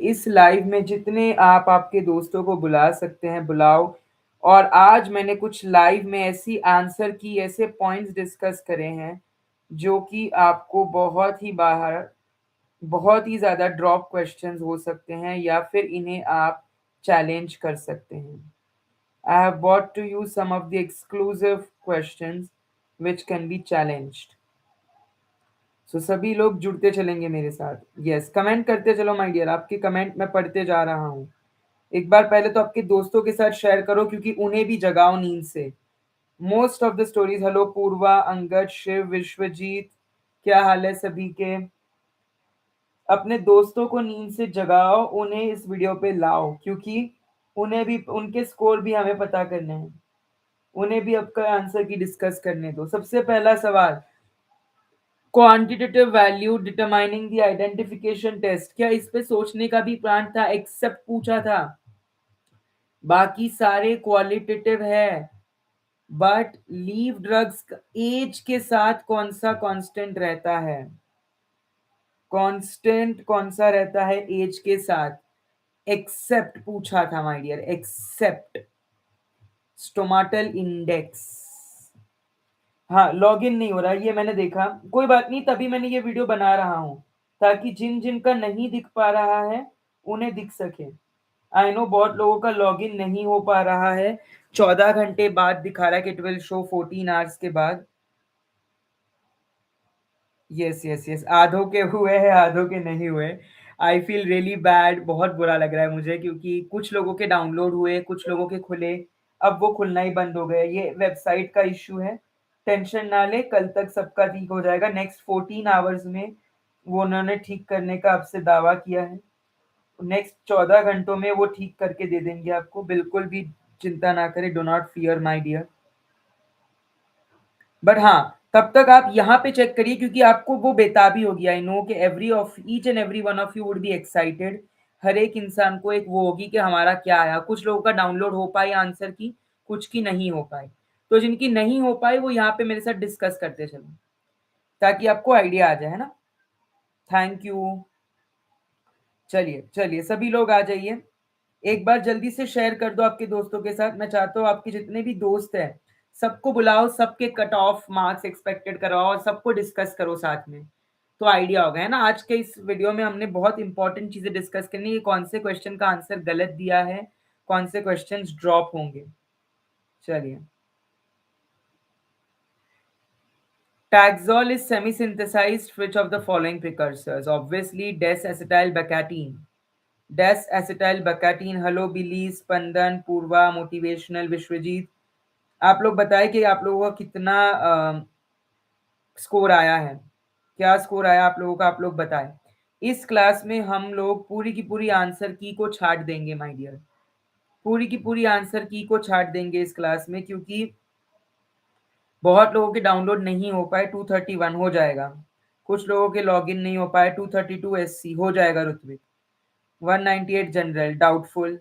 इस लाइव में जितने आप आपके दोस्तों को बुला सकते हैं बुलाओ। और आज मैंने कुछ लाइव में ऐसी आंसर की ऐसे पॉइंट्स डिस्कस करे हैं जो कि आपको बहुत ही बाहर बहुत ही ज़्यादा ड्रॉप क्वेश्चंस हो सकते हैं या फिर इन्हें आप चैलेंज कर सकते हैं। I have brought to you some of the exclusive questions which can be challenged. सभी लोग जुड़ते चलेंगे मेरे साथ। यस, कमेंट करते चलो माय डियर, आपके कमेंट मैं पढ़ते जा रहा हूँ। एक बार पहले तो आपके दोस्तों के साथ शेयर करो क्योंकि उन्हें भी जगाओ नींद से। Most of the stories. Hello Purva, Angad, Shiv, Vishwajeet, क्या हाल है सभी के? अपने दोस्तों को नींद से जगाओ, उन्हें इस वीडियो पे लाओ क्योंकि उन्हें भी उनके स्कोर भी हमें पता करने हैं। उन्हें भी आपका आंसर की डिस्कस करने दो। सबसे पहला सवाल, quantitative value determining the identification test. क्या इस पे सोचने का भी प्लान था? एक्सेप्ट पूछा था। बाकी सारे क्वालिटेटिव है। बट लीव ड्रग्स एज के साथ कौन सा कांस्टेंट रहता है? कांस्टेंट कौन सा रहता है एज के साथ? एक्सेप्ट पूछा था my dear, except. Stomatal index. हाँ, लॉगिन नहीं हो रहा ये मैंने देखा। कोई बात नहीं, तभी मैंने ये वीडियो बना रहा हूँ ताकि जिन जिन का नहीं दिख पा रहा है उन्हें दिख सके। आई नो बहुत लोगों का लॉगिन नहीं हो पा रहा है। 14 घंटे बाद दिखा रहा है कि इट विल शो 14 आवर्स के बाद। यस यस यस, आधों के हुए हैं आधों के नहीं हुए। आई फील रियली बैड, बहुत बुरा लग रहा है मुझे क्योंकि कुछ लोगों के डाउनलोड हुए, कुछ लोगों के खुले, अब वो खुलना ही बंद हो गए। ये वेबसाइट का इश्यू है। टेंशन ना ले, कल तक सबका ठीक हो जाएगा। नेक्स्ट 14 आवर्स में वो उन्होंने ठीक करने का आपसे दावा किया है। नेक्स्ट 14 घंटों में वो ठीक करके दे देंगे आपको, बिल्कुल भी चिंता ना करें। Do not fear my dear. But हाँ, तब तक आप यहाँ पे चेक करिए क्योंकि आपको वो बेताबी होगी। आई नो कि every of each and every one of you would be excited. हर एक इंसान को एक वो होगी कि हमारा क्या आया। कुछ लोगों का डाउनलोड हो पाए आंसर की, कुछ की नहीं हो पाए। तो जिनकी नहीं हो पाए वो यहाँ पे मेरे साथ डिस्कस करते चलो ताकि आपको आइडिया आ जाए, है ना। Thank you. चलिए चलिए सभी लोग आ जाइए। एक बार जल्दी से शेयर कर दो आपके दोस्तों के साथ। मैं चाहता हूँ आपके जितने भी दोस्त हैं सबको बुलाओ, सबके कट ऑफ मार्क्स एक्सपेक्टेड करवाओ और सबको डिस्कस करो साथ में। तो आइडिया होगा, है ना। आज के इस वीडियो में हमने बहुत इंपॉर्टेंट चीजें डिस्कस करनी है। कौन से क्वेश्चन का आंसर गलत दिया है, कौन से क्वेश्चन ड्रॉप होंगे। चलिए, Taxol is semi-synthesized which of the following precursors? Obviously, des-acetylbacatine. des-acetylbacatine, hello Billy, Spandan, Purva, motivational, Vishwajeet. आप लोग बताएं कि आप लोगों का कितना स्कोर आया है। क्या स्कोर आया आप लोगों का, आप लोग बताएं। इस क्लास में हम लोग पूरी की पूरी आंसर की को छाट देंगे माय डियर। पूरी की पूरी आंसर की को छाट देंगे इस क्लास में क्योंकि बहुत लोगों के डाउनलोड नहीं हो पाए। 231 हो जाएगा। कुछ लोगों के लॉगिन नहीं हो पाए। 232 एससी हो जाएगा ऋत्विक। 198 general doubtful.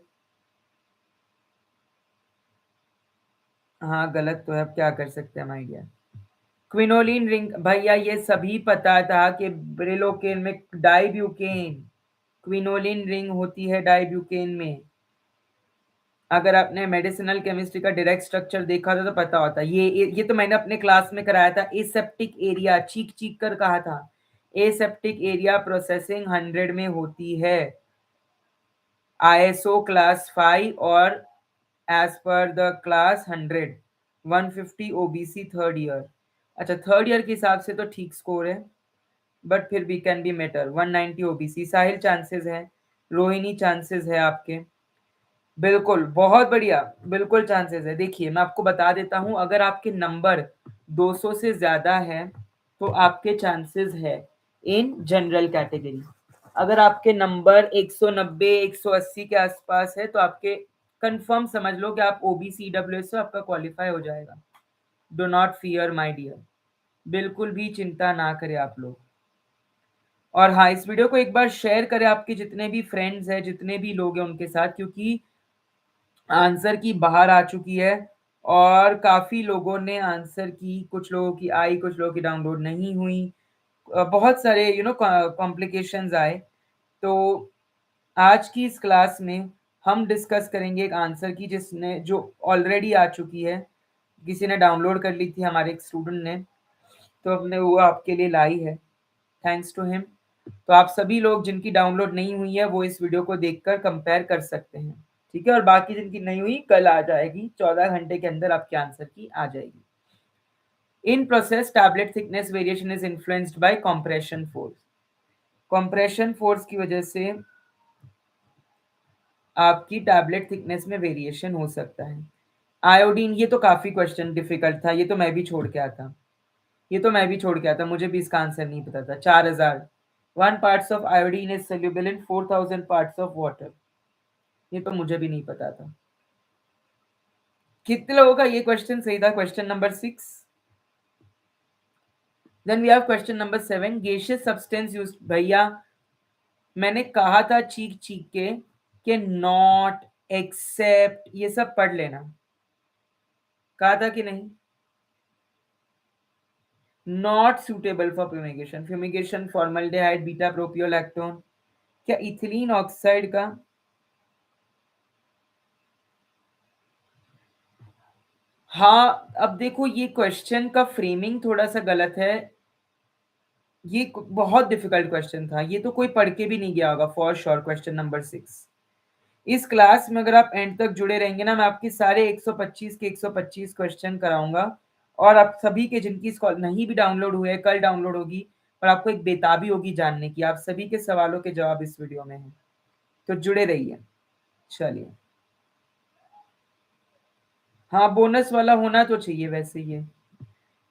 हाँ गलत तो है, अब क्या कर सकते हैं माय डियर। क्विनोलिन रिंग, भैया ये सभी पता था कि ब्रिलोकेन में डाइब्यूकेन, क्विनोलिन रिंग होती है डाइब्यूकेन में। अगर आपने मेडिसिनल केमिस्ट्री का डायरेक्ट स्ट्रक्चर देखा था तो पता होता। ये तो मैंने अपने क्लास में कराया था। एसेप्टिक एरिया चीख चीख कर कहा था। एसेप्टिक एरिया प्रोसेसिंग 100 में होती है, आईएसओ क्लास 5 और as per the class 100। 150 OBC third year. अच्छा थर्ड ईयर के हिसाब से तो ठीक स्कोर है बट फिर भी can be matter. 190 OBC. Sahil chances है, रोहिणी चांसेस है आपके। बिल्कुल बहुत बढ़िया, बिल्कुल चांसेस है। देखिए मैं आपको बता देता हूं, अगर आपके नंबर 200 से ज्यादा है तो आपके चांसेस है इन जनरल कैटेगरी। अगर आपके नंबर 190 180 के आसपास है तो आपके कंफर्म समझ लो कि आप ओबीसी ईडब्ल्यूएस से आपका क्वालिफाई हो जाएगा। Do not fear my dear, बिल्कुल भी चिंता ना करें आप लोग। और हाँ, इस वीडियो को एक बार शेयर करें आपके जितने भी फ्रेंड्स हैं, जितने भी लोग हैं उनके साथ, क्योंकि आंसर की बाहर आ चुकी है और काफी लोगों ने आंसर की। कुछ लोगों की आई, कुछ लोगों की डाउनलोड नहीं हुई। बहुत सारे कॉम्प्लिकेशंस आए। तो आज की इस क्लास में हम डिस्कस करेंगे एक आंसर की जिसने जो ऑलरेडी आ चुकी है, किसी ने डाउनलोड कर ली थी, हमारे एक स्टूडेंट ने, तो अपने वो आपके लिए लाई है, थैंक्स टू हिम। तो आप सभी लोग जिनकी डाउनलोड नहीं हुई है वो इस वीडियो को देखकर कंपेयर कर सकते हैं, ठीक है। और बाकी जिनकी नहीं हुई कल आ जाएगी, 14 घंटे के अंदर आपके आंसर की आ जाएगी। In process tablet thickness variation is influenced by compression force. Compression force की वजह से आपकी टैबलेट थिकनेस में वेरिएशन हो सकता है। आयोडीन, ये तो काफी क्वेश्चन डिफिकल्ट था, ये तो मैं भी छोड़ के आया था, ये तो मैं भी छोड़ के आया था, मुझे भी इसका आंसर नहीं पता था। 4000 1 parts of iodine is soluble in 4000 parts of water, ये तो मुझे भी नहीं पता था। कितने लोगों का ये क्वेश्चन सही था? Question number 6। Then we have question number 7, gaseous substance used। भैया मैंने कहा था चीख चीख के कि नॉट, एक्सेप्ट, ये सब पढ़ लेना, कहा था कि नहीं? Not suitable for fumigation, fumigation formaldehyde, beta propiolactone, क्या इथिलीन ऑक्साइड का? हाँ, अब देखो ये क्वेश्चन का फ्रेमिंग थोड़ा सा गलत है, ये बहुत डिफिकल्ट क्वेश्चन था, ये तो कोई पढ़ के भी नहीं गया होगा फॉर श्योर। क्वेश्चन नंबर 6, इस क्लास में अगर आप एंड तक जुड़े रहेंगे ना, मैं आपके सारे 125 के 125 क्वेश्चन कराऊंगा, और आप सभी के जिनकी नहीं भी डाउनलोड हुए, कल डाउनलोड होगी, और आपको एक बेताबी होगी जानने की, आप सभी के सवालों के जवाब इस वीडियो में हैं, तो जुड़े रहिए। चलिए, हाँ बोनस वाला होना तो चाहिए वैसे ये।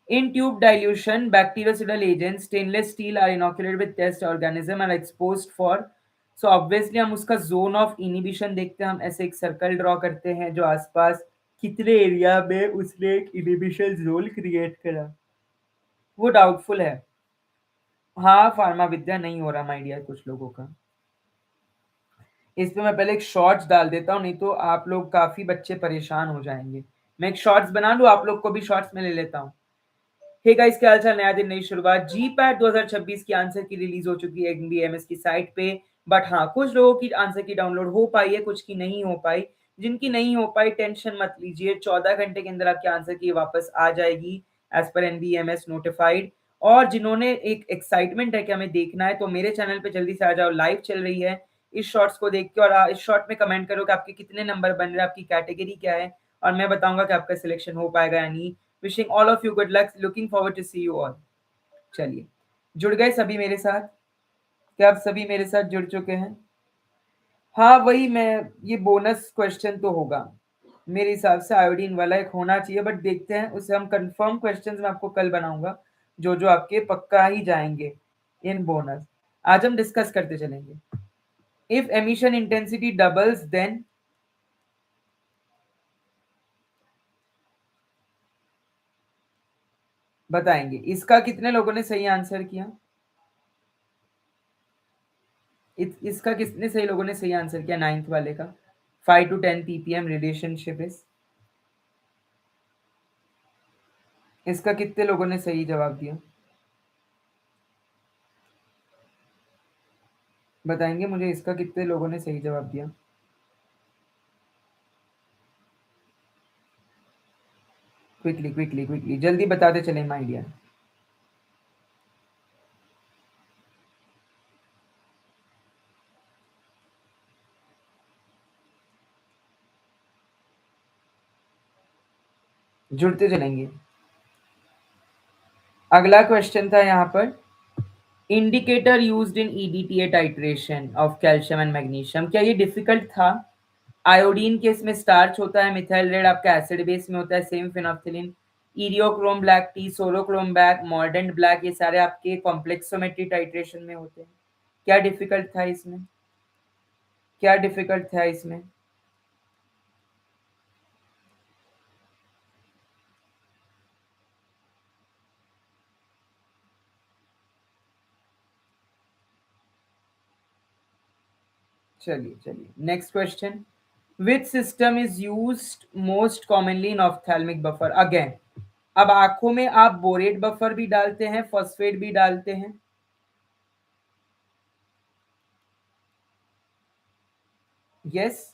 In tube dilution, bactericidal agents, stainless steel are inoculated with test organism and exposed for, so obviously हम उसका zone of inhibition देखते हैं, हम ऐसे एक सर्कल ड्रॉ करते हैं जो आसपास कितने एरिया में उसने एक इनहिबिशन जोन क्रिएट करा, वो डाउटफुल है। हाँ फार्मा विद्या नहीं हो रहा माय डियर कुछ लोगों का। इस पे मैं पहले एक शॉर्ट्स डाल देता हूँ, नहीं तो आप लोग काफी बच्चे परेशान हो जाएंगे। मैं एक शॉर्ट्स बना लूँ, आप लोग को भी शॉर्ट्स में ले लेता हूँ। हे गाइस, क्या हाल चाल? नया दिन, नई शुरुआत। जी पैट 2026 की आंसर की रिलीज हो चुकी है एनबीएमएस की साइट पे, बट हाँ कुछ लोगों की आंसर की डाउनलोड हो पाई है, कुछ की नहीं हो पाई। जिनकी नहीं हो पाई टेंशन मत लीजिए, 14 घंटे के अंदर आपके आंसर की वापस आ जाएगी एज पर एनबीएमएस नोटिफाइड। और जिन्होंने एक एक्साइटमेंट है कि हमें देखना है, तो मेरे चैनल पे जल्दी से आ जाओ, लाइव चल रही है, इस शॉर्ट्स को देख के, और इस शॉर्ट में कमेंट करो कि आपके कितने नंबर बन रहे हैं, आपकी कैटेगरी क्या है, और मैं बताऊंगा कि आपका सिलेक्शन हो पाएगा या नहीं। Wishing all of you good luck, looking forward to see you all. चलिए, जुड़ गए सभी मेरे साथ? क्या आप सभी मेरे साथ जुड़ चुके हैं? हाँ वही मैं, ये बोनस क्वेश्चन तो होगा मेरे हिसाब से, आयोडीन वाला एक होना चाहिए, बट देखते हैं, उसे हम कंफर्म क्वेश्चंस में आपको कल बनाऊंगा, जो जो आपके पक्का ही जाएंगे इन बोनस। आज हम डिस्कस करते चलेंगे। If emission intensity doubles then, बताएंगे। इसका कितने लोगों ने सही आंसर किया? इसका कितने सही लोगों ने सही आंसर किया? 9th वाले का, 5 to 10 ppm रिलेशनशिप इज, इसका कितने लोगों ने सही जवाब दिया? बताएंगे मुझे, इसका कितने लोगों ने सही जवाब दिया? क्विकली क्विकली क्विकली, जल्दी बताते चले माय डियर। जुड़ते चलेंगे। अगला क्वेश्चन था यहाँ पर, indicator used in EDTA titration of calcium and magnesium, क्या ये डिफिकल्ट था? आयोडीन के इसमें स्टार्च होता है, मिथाइल रेड आपका एसिड बेस में होता है, same phenolphthalein, eriochrome black T, solochrome black, mordant black, ये सारे आपके कॉम्प्लेक्सोमेट्री टाइट्रेशन में होते हैं। क्या डिफिकल्ट था इसमें? क्या डिफिकल्ट था इसमें? चलिए चलिए, next question, which system is used most commonly in ophthalmic buffer? Again, अब आंखों में आप बोरेट बफर भी डालते हैं, फॉस्फेट भी डालते हैं, यस,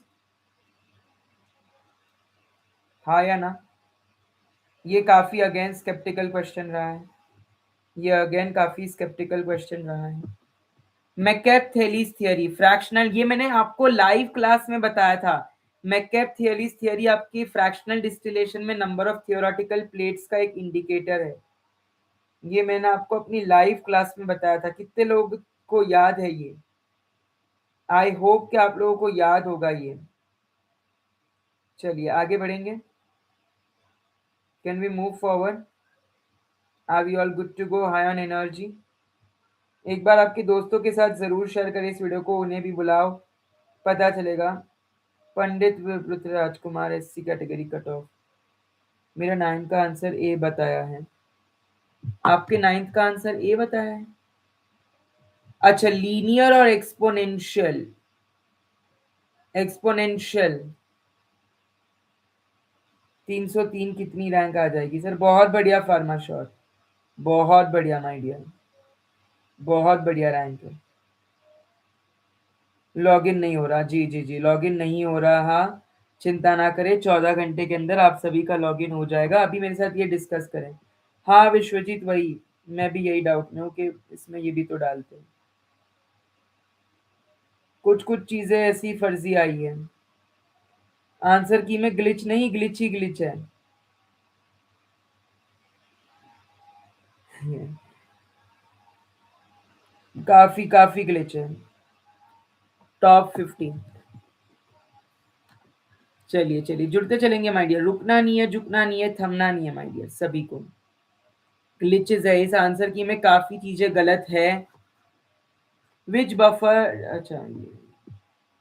हाँ या ना? ये काफी अगेन स्केप्टिकल क्वेश्चन रहा है। ये अगेन काफी स्केप्टिकल क्वेश्चन रहा है। मैककेप थेलीज थियरी फ्रैक्शनल, ये मैंने आपको लाइव क्लास में बताया था। मैककेप थेलीज थियरी आपकी फ्रैक्शनल डिस्टिलेशन में नंबर ऑफ थियोरेटिकल प्लेट्स का एक इंडिकेटर है। ये मैंने आपको अपनी लाइव क्लास में बताया था। कितने लोग को याद है ये? आई होप कि आप लोगों को याद होगा ये। चलिए आगे बढ़ेंगे। Can we move forward? Are we all good to go high on energy? एक बार आपके दोस्तों के साथ जरूर शेयर करें इस वीडियो को, उन्हें भी बुलाओ, पता चलेगा। Pandit Prithviraj Kumar SC category cut off. मेरा 9 का आंसर ए बताया है। आपके 9 का आंसर ए बताया है। अच्छा, लीनियर और एक्सपोनेंशियल। एक्सपोनेंशियल 303 कितनी रैंक आ जाएगी सर? बहुत बढ़िया फार्मा शॉट, बहुत बढ़िया माय डियर, बहुत बढ़िया रैंक है। लॉगिन नहीं हो रहा, जी जी जी, लॉगिन नहीं हो रहा। हाँ, चिंता ना करें, 14 घंटे के अंदर आप सभी का लॉगिन हो जाएगा। अभी मेरे साथ ये डिस्कस करें। हाँ विश्वजीत, वही मैं भी यही डाउट में हूँ कि इसमें ये भी तो डालते हैं। कुछ कुछ चीजें ऐसी फर्जी आई है। आंसर की में ग्लिच नहीं, ग्लिच ही ग्लिच है। काफी काफी ग्लिच है। टॉप 50। चलिए चलिए, जुड़ते चलेंगे माय डियर, रुकना नहीं है, झुकना नहीं है, थमना नहीं है माय डियर, सभी को। ग्लिचेस है इस आंसर की में, काफी चीजें गलत है। विच बफर, अच्छा ये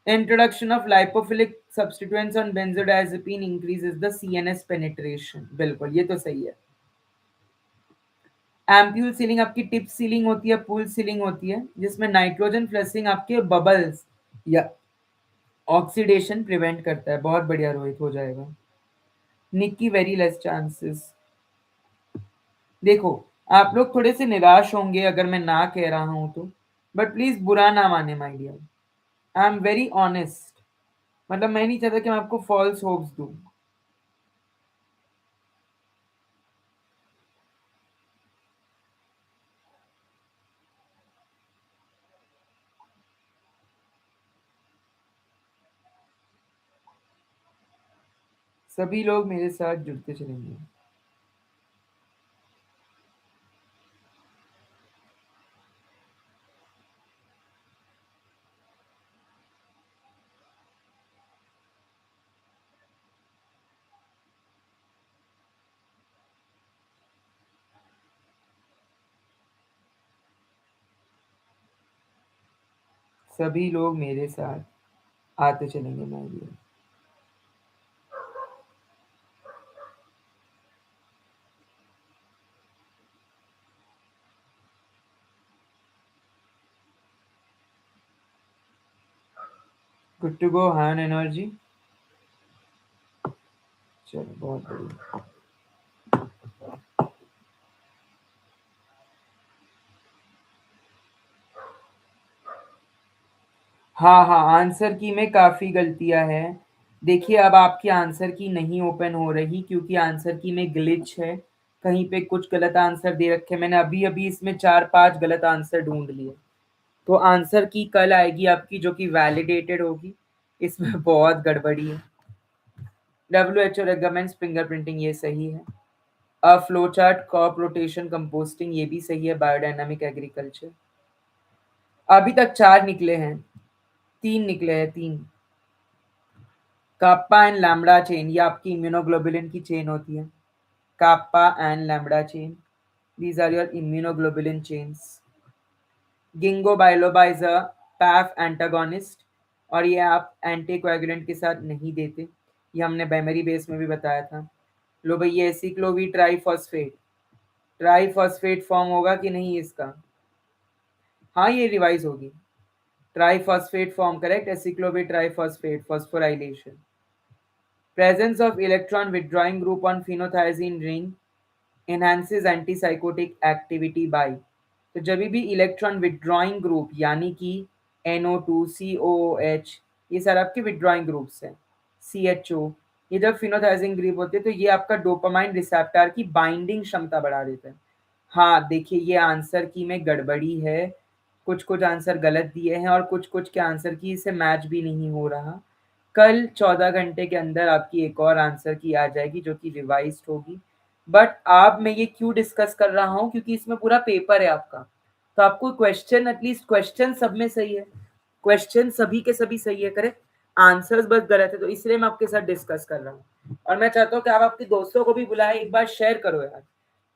introduction of lipophilic substituents on benzodiazepine increases the CNS penetration, बिल्कुल ये तो सही है। एम्प्यूल सीलिंग आपकी टिप सीलिंग होती है, पूल सीलिंग होती है, जिसमें नाइट्रोजन फ्लशिंग आपके बबल्स या ऑक्सीडेशन प्रिवेंट करता है। बहुत बढ़िया रोहित, हो जाएगा। Nikki very less chances. देखो, आप लोग थोड़े से निराश होंगे अगर मैं ना कह रहा हूं तो, बट प्लीज बुरा ना माने my dear, I am very honest. मतलब मैं नहीं चाहता कि मैं आपको फॉल्स होप्स दूं। सभी लोग मेरे साथ जुड़ते चलेंगे। सभी लोग मेरे साथ आते चलेंगे my dear. Good to go high on energy. चलो बहुत बढ़िया। हाँ हाँ, आंसर की में काफी गलतियां हैं। देखिए, अब आपकी आंसर की नहीं ओपन हो रही क्योंकि आंसर की में ग्लिच है। कहीं पे कुछ गलत आंसर दे रखे। मैंने अभी अभी इसमें 4-5 गलत आंसर ढूंढ लिए। तो आंसर की कल आएगी आपकी, जो कि वैलिडेटेड होगी। इसमें बहुत गड़बड़ी है। WHO रेकमेंड्स फिंगरप्रिंटिंग, ये सही है। Flow chart, crop rotation, composting, ये भी सही है। Biodynamic agriculture. अभी तक 4 निकले हैं, 3 निकले हैं, 3। काप्पा एंड लैम्बडा चेन, ये आपकी इम्यूनोग्लोबुलिन की चेन होती है। Kappa and lambda chain, these are your immunoglobulin chains. Ginkgo biloba is a PAF antagonist, और ये आप एंटीकोएगुलेंट के साथ नहीं देते। ये हमने प्राइमरी बेस में भी बताया था। लो भाई, ये एसिक्लोवी ट्राइफॉस्फेट, ट्राइफॉस्फेट फॉर्म होगा कि नहीं इसका? हाँ, ये रिवाइज होगी। Triphosphate form, correct, acyclovir triphosphate, phosphorylation. Presence of electron withdrawing group on phenothiazine ring enhances antipsychotic activity by, तो जब भी इलेक्ट्रॉन विड्रॉइंग ग्रुप यानी कि NO2 COOH ये सारे आपके विड्रॉइंग ग्रुप्स हैं। CHO, ये जब फिनोथाइजिंग ग्रुप होते हैं तो ये आपका डोपामाइन रिसेप्टर की बाइंडिंग क्षमता बढ़ा देता है। हाँ देखिए, ये आंसर की में गड़बड़ी है, कुछ कुछ आंसर गलत दिए हैं और कुछ कुछ के आंसर की से मैच भी नहीं हो रहा। कल 14 घंटे के अंदर आपकी एक और आंसर की आ जाएगी जो कि रिवाइज्ड होगी। बट आप, मैं ये क्यों डिस्कस कर रहा हूँ, क्योंकि इसमें पूरा पेपर है आपका, तो आपको क्वेश्चन, एटलीस्ट क्वेश्चन सब में सही है, क्वेश्चन सभी के सभी सही है, करेक्ट, आंसर्स बस गलत है, तो इसलिए मैं आपके साथ डिस्कस कर रहा हूँ। और मैं चाहता हूँ कि आप आपके दोस्तों को भी बुलाए, एक बार शेयर करो यार।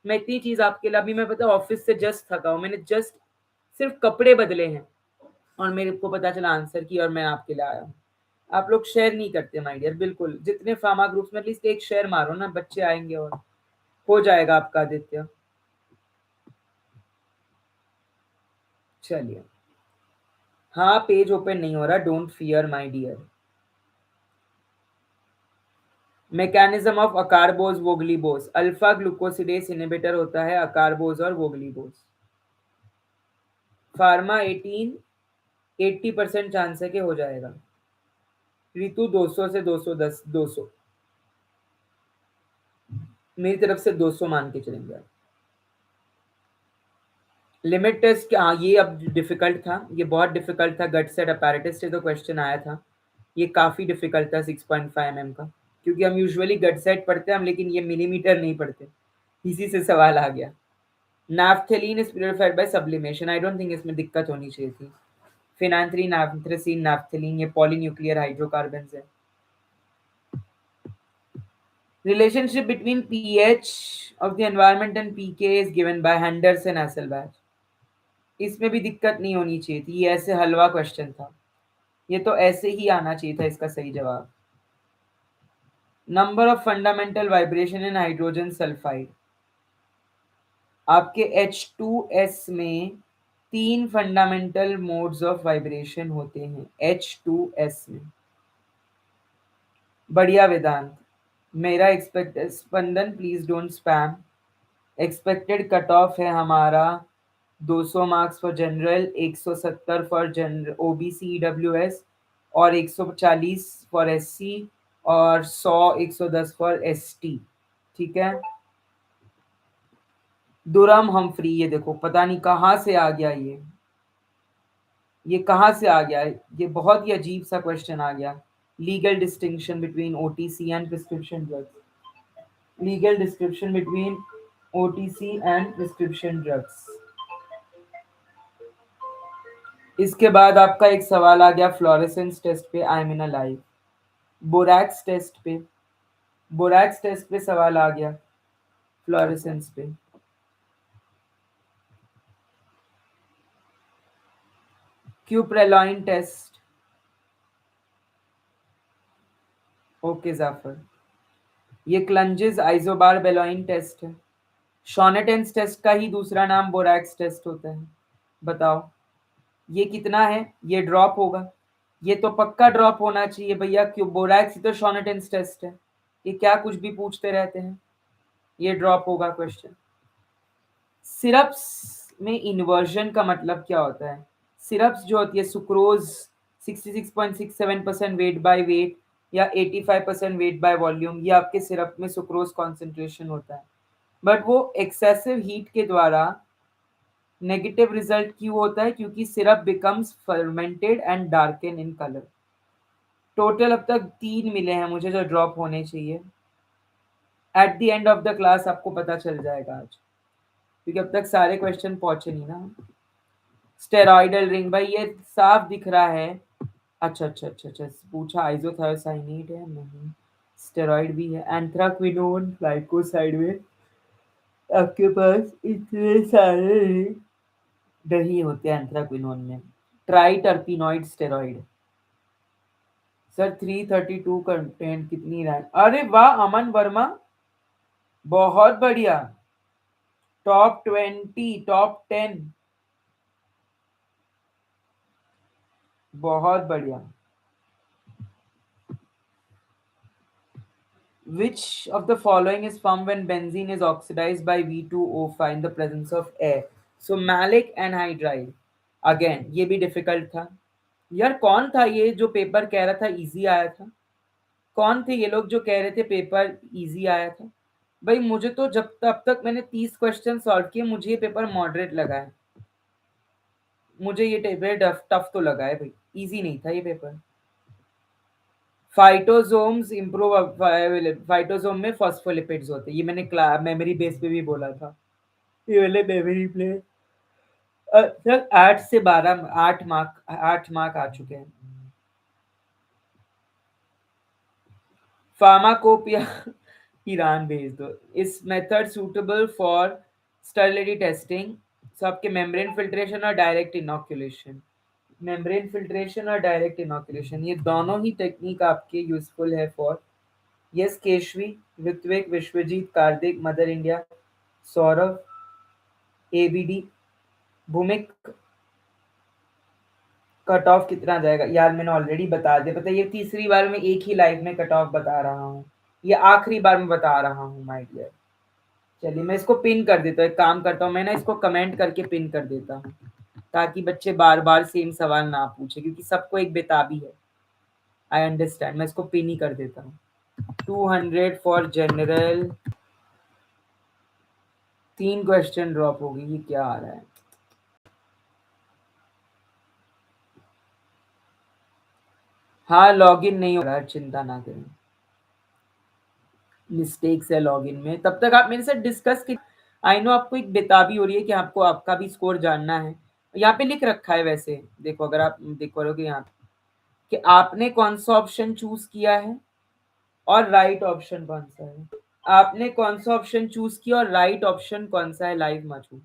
मैं इतनी चीज आपके लिए, अभी मैं पता ऑफिस से जस्ट थका हूँ, मैंने जस्ट सिर्फ कपड़े बदले हैं और मेरे को पता चला आंसर की, और मैं आपके लिए आया हूँ। आप लोग शेयर नहीं करते माय डियर, बिल्कुल जितने फार्मा ग्रुप्स में एटलीस्ट एक शेयर मारो ना, बच्चे आएंगे और हो जाएगा आपका आदित्य। चलिए, हाँ पेज ओपन नहीं हो रहा, don't fear my dear. Mechanism of acarbose voglibose, alpha glucosidase inhibitor होता है अकारबोज और वोगलीबोस। फार्मा 18, 80% चांस है कि हो जाएगा। ऋतु 200 से 210, 200 मेरी तरफ से 200 मान के चलेंगे आप। लिमिट टेस्ट, हाँ ये अब डिफिकल्ट था, ये बहुत डिफिकल्ट था, गट सेट अपैरेटस से तो क्वेश्चन आया था, ये काफी डिफिकल्ट था 6.5 mm का, क्योंकि हम यूजुअली गट सेट पढ़ते हैं हम, लेकिन ये मिलीमीटर नहीं पढ़ते, इसी से सवाल आ गया। Naphthalene is purified by sublimation, I don't think इसमें दिक्कत होनी चाहिए थी। फिनांथ्रीन, एंथ्रेसीन, नाफ्थेलीन, ये पॉलीन्यूक्लियर हाइड्रोकार्बन्स है। Relationship between pH of the environment and pK is given by Henderson Hasselbalch. इसमें भी दिक्कत नहीं होनी चाहिए थी, ये ऐसे हलवा क्वेश्चन था, ये तो ऐसे ही आना चाहिए था इसका सही जवाब। Number of fundamental vibration in hydrogen sulphide, आपके H2S में 3 फंडामेंटल मोड्स ऑफ वाइब्रेशन होते हैं H2S में। बढ़िया वेदांत, मेरा expect Spandan please don't spam. Expected cut off है हमारा 200 marks for general, 170 for general OBC EWS, और 140 फॉर एससी, और 100 110 फॉर एसटी। ठीक है, दुरम हमफ्री, ये देखो पता नहीं कहाँ से आ गया ये कहाँ से आ गया, ये बहुत ही अजीब सा क्वेश्चन आ गया। Legal distinction between OTC and prescription drugs, legal description between OTC and prescription drugs. इसके बाद आपका एक सवाल आ गया फ्लोरेसेंस टेस्ट पे, I mean alive. Borax test पे, बोरैक्स टेस्ट पे सवाल आ गया फ्लोरेसेंस पे। Cupraloin test, okay Jafar. ये क्लंजेस आइजोबार बेलॉइन टेस्ट है। शॉनेटेंस टेस्ट का ही दूसरा नाम बोरैक्स टेस्ट होता है। बताओ ये कितना है, ये ड्रॉप होगा, ये तो पक्का ड्रॉप होना चाहिए भैया, क्यों, बोरैक्स ही तो शॉनेटेंस टेस्ट है, ये क्या कुछ भी पूछते रहते हैं, ये ड्रॉप होगा क्वेश्चन। सिरप्स में इन्वर्जन का मतलब क्या होता है? सिरप्स जो होती है सुक्रोज 66.67% वेट बाय वेट या 85% वेट बाय वॉल्यूम, ये आपके सिरप में सुक्रोज कॉन्सेंट्रेशन होता है, बट वो एक्सेसिव हीट के द्वारा नेगेटिव रिजल्ट क्यों होता है? क्योंकि syrup becomes fermented and darken in colour. Total अब तक 3 मिले हैं मुझे जो ड्रॉप होने चाहिए, at the end of the class आपको पता चल जाएगा आज, क्योंकि अब तक सारे क्वेश्चन पहुंचे नहीं ना। स्टेरॉइडल रिंग, भाई ये साफ दिख रहा है। अच्छा अच्छा अच्छा अच्छा, पूछा आइसोथायोसाइनेट है, नहीं स्टेरॉइड भी है। एंथ्राक्विनोन, ग्लाइकोसाइड में आपके पास इतने सारे नहीं होते एंथ्राक्विनोन में। ट्राइटर्पिनॉइड स्टेरॉइड, सर 332 कंटेंट, कितनी रैंक, अरे वाह अमन वर्मा, बहुत बढ़िया, टॉप 20, टॉप 10, बहुत बढ़िया। Which of the following is formed when benzene is oxidized by V2O5 in the presence of air? So malic anhydride, again ये भी difficult था, यार कौन था ये जो पेपर कह रहा था इजी आया था? कौन थे ये लोग जो कह रहे थे पेपर इजी आया था? भाई मुझे तो जब तब तक मैंने 30 क्वेश्चन सॉल्व किए, मुझे ये पेपर मॉडरेट लगा है। मुझे ये पेपर टफ टफ तो लगा है भाई, इजी नहीं था ये पेपर। फाइटोसोम्स इम्प्रूव, फाइटोसोम में फॉस्फोलिपिड्स होते हैं, ये मैंने मेमोरी बेस पे भी बोला था। ये वाले मेमोरी प्ले सर 8 से 12, 8 मार्क, 8 मार्क आ चुके हैं। फार्माकोपिया ईरान भेज दो। इस method suitable for sterility testing. So आपके मेम्ब्रेन फिल्ट्रेशन और डायरेक्ट इनोकुलेशन, मेम्ब्रेन फिल्ट्रेशन और डायरेक्ट इनोकुलेशन, ये दोनों ही टेक्निक आपके यूजफुल है for. Yes Keshavi, Ritvik, Vishwajeet, Kartik, Mother India, Saurabh, ABD, Bhoomik. Cut off कितना जाएगा यार, मैंने ऑलरेडी बता दिया, पता है, ये तीसरी बार मैं एक ही लाइव में कट ऑफ बता रहा हूँ, ये आखिरी बार मैं बता रहा हूँ माय डियर। चलिए मैं इसको पिन कर देता हूँ, एक काम करता हूँ मैं ना, इसको कमेंट करके पिन कर देता हूँ, ताकि बच्चे बार बार सेम सवाल ना पूछे, क्योंकि सबको एक बेताबी है। आई अंडरस्टैंड, मैं इसको पिन ही कर देता हूँ। 200 फॉर जनरल। 3 क्वेश्चन ड्रॉप हो गई, ये क्या आ रहा है? हाँ लॉगिन नहीं हो रहा है, चिंता ना करें, मिस्टेक्स है लॉगिन में। तब तक आप मेरे साथ डिस्कस कर। आई नो आपको एक बेताबी हो रही है कि आपको आपका भी स्कोर जानना है। यहाँ पे लिख रखा है वैसे, देखो अगर आप देखोगे यहाँ कि आपने कौन सा ऑप्शन चूज किया है और राइट ऑप्शन कौन सा है। आपने कौन सा ऑप्शन चूज किया और राइट ऑप्शन कौन सा है, लाइव मचू।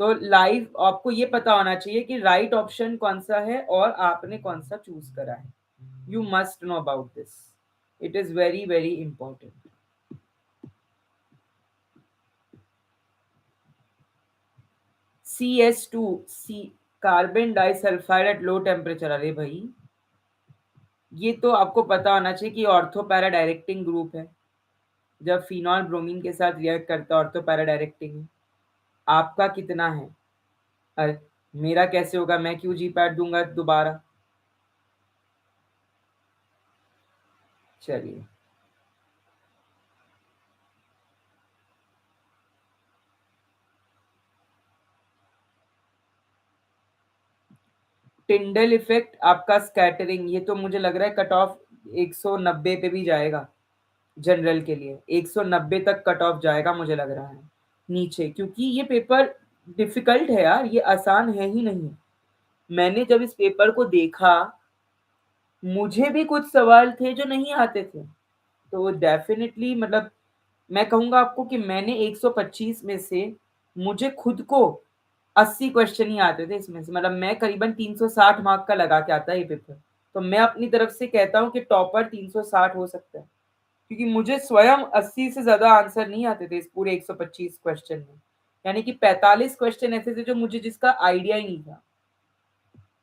तो लाइव आपको ये पता होना चाहिए कि राइट ऑप्शन कौन सा है और आपने कौन सा चूज करा है। You must know about this, it is very very important. CS2, C, carbon disulphide at low temperature. अरे भाई ये तो आपको पता होना चाहिए कि ऑर्थो पैरा डायरेक्टिंग ग्रुप है, जब फिनॉल ब्रोमीन के साथ रिएक्ट करता है ऑर्थो पैरा डायरेक्टिंग है। आपका कितना है? अरे मेरा कैसे होगा, मैं क्यों जी पैड दूंगा दोबारा। चलिए, टिंडल इफेक्ट आपका स्कैटरिंग, ये तो मुझे लग रहा है कट ऑफ 190 पे भी जाएगा। जनरल के लिए 190 तक कट ऑफ जाएगा मुझे लग रहा है नीचे, क्योंकि ये पेपर डिफिकल्ट है यार, ये आसान है ही नहीं। मैंने जब इस पेपर को देखा, मुझे भी कुछ सवाल थे जो नहीं आते थे। तो डेफिनेटली मतलब मैं कहूंगा आपको कि मैंने 125 में से मुझे खुद को 80 क्वेश्चन ही आते थे इसमें से, मतलब मैं करीबन 360 मार्क का लगा के आता है ये पेपर। तो मैं अपनी तरफ से कहता हूँ कि टॉपर 360 हो सकता है, क्योंकि मुझे स्वयं 80 से ज्यादा आंसर नहीं आते थे इस पूरे 125 क्वेश्चन में। यानी कि 45 क्वेश्चन ऐसे थे जो मुझे जिसका आइडिया ही नहीं था।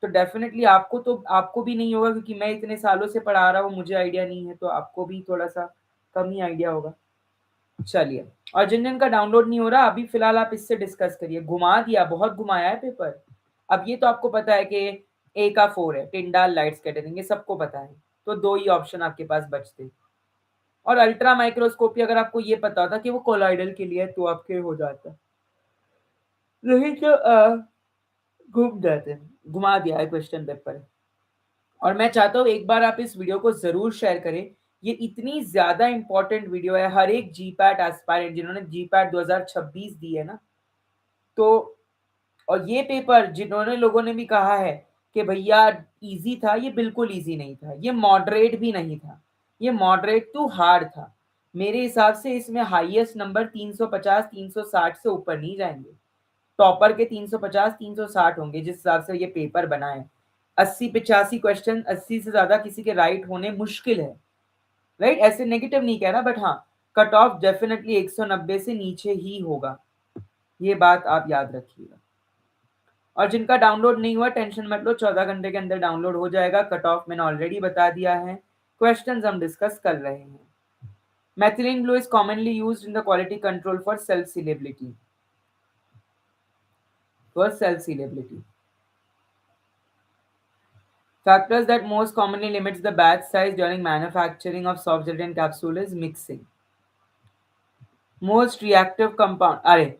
तो डेफिनेटली आपको तो आपको भी नहीं होगा, क्योंकि मैं इतने सालों से पढ़ा रहा हूँ, मुझे आइडिया नहीं है, तो आपको भी थोड़ा सा कम ही आइडिया होगा। चलिए, और जिन जिन का डाउनलोड नहीं हो रहा अभी फिलहाल आप इससे डिस्कस करिए। घुमा दिया, बहुत घुमाया है पेपर। अब ये तो आपको पता है कि ए का 4 है, टिंडाल लाइट स्कैटरिंग, ये सबको पता है। तो दो ही ऑप्शन आपके पास बचते। और अल्ट्रा माइक्रोस्कोपी अगर आपको ये पता होता कि वो कोलॉइडल के लिए है तो आपके हो जाता, नहीं तो घूम जाते। घुमा दिया है क्वेश्चन पेपर। और मैं चाहता हूँ एक बार आप इस वीडियो को जरूर शेयर करें। ये इतनी ज्यादा इंपॉर्टेंट वीडियो है, हर एक जीपैट एस्पायरेंट जिन्होंने जीपैट 2026 दी है ना, तो और ये पेपर जिन्होंने लोगों ने भी कहा है कि भैया इजी था, ये बिल्कुल इजी नहीं था, ये मॉडरेट भी नहीं था, ये मॉडरेट टू हार्ड था। मेरे हिसाब से इसमें हाईएस्ट नंबर 350 360 से ऊपर नहीं जाएंगे। टॉपर के 350 360 होंगे जिस हिसाब से ये पेपर बना है। 80 85 क्वेश्चन, 80 से ज्यादा किसी के राइट होने मुश्किल है। राइट, ऐसे नेगेटिव नहीं कह रहा, बट हाँ कट ऑफ डेफिनेटली 190 से नीचे ही होगा, ये बात आप याद रखिएगा। और जिनका डाउनलोड नहीं हुआ टेंशन मत लो, 14 घंटे के अंदर डाउनलोड हो जाएगा। कट ऑफ मैंने ऑलरेडी बता दिया है, क्वेश्चंस हम डिस्कस कर रहे हैं। Methylene blue is commonly used in the quality control for self sealability, for self sealability. Factors that most commonly limits the batch size during manufacturing of soft gelatin capsule is mixing. Most reactive compound, अरे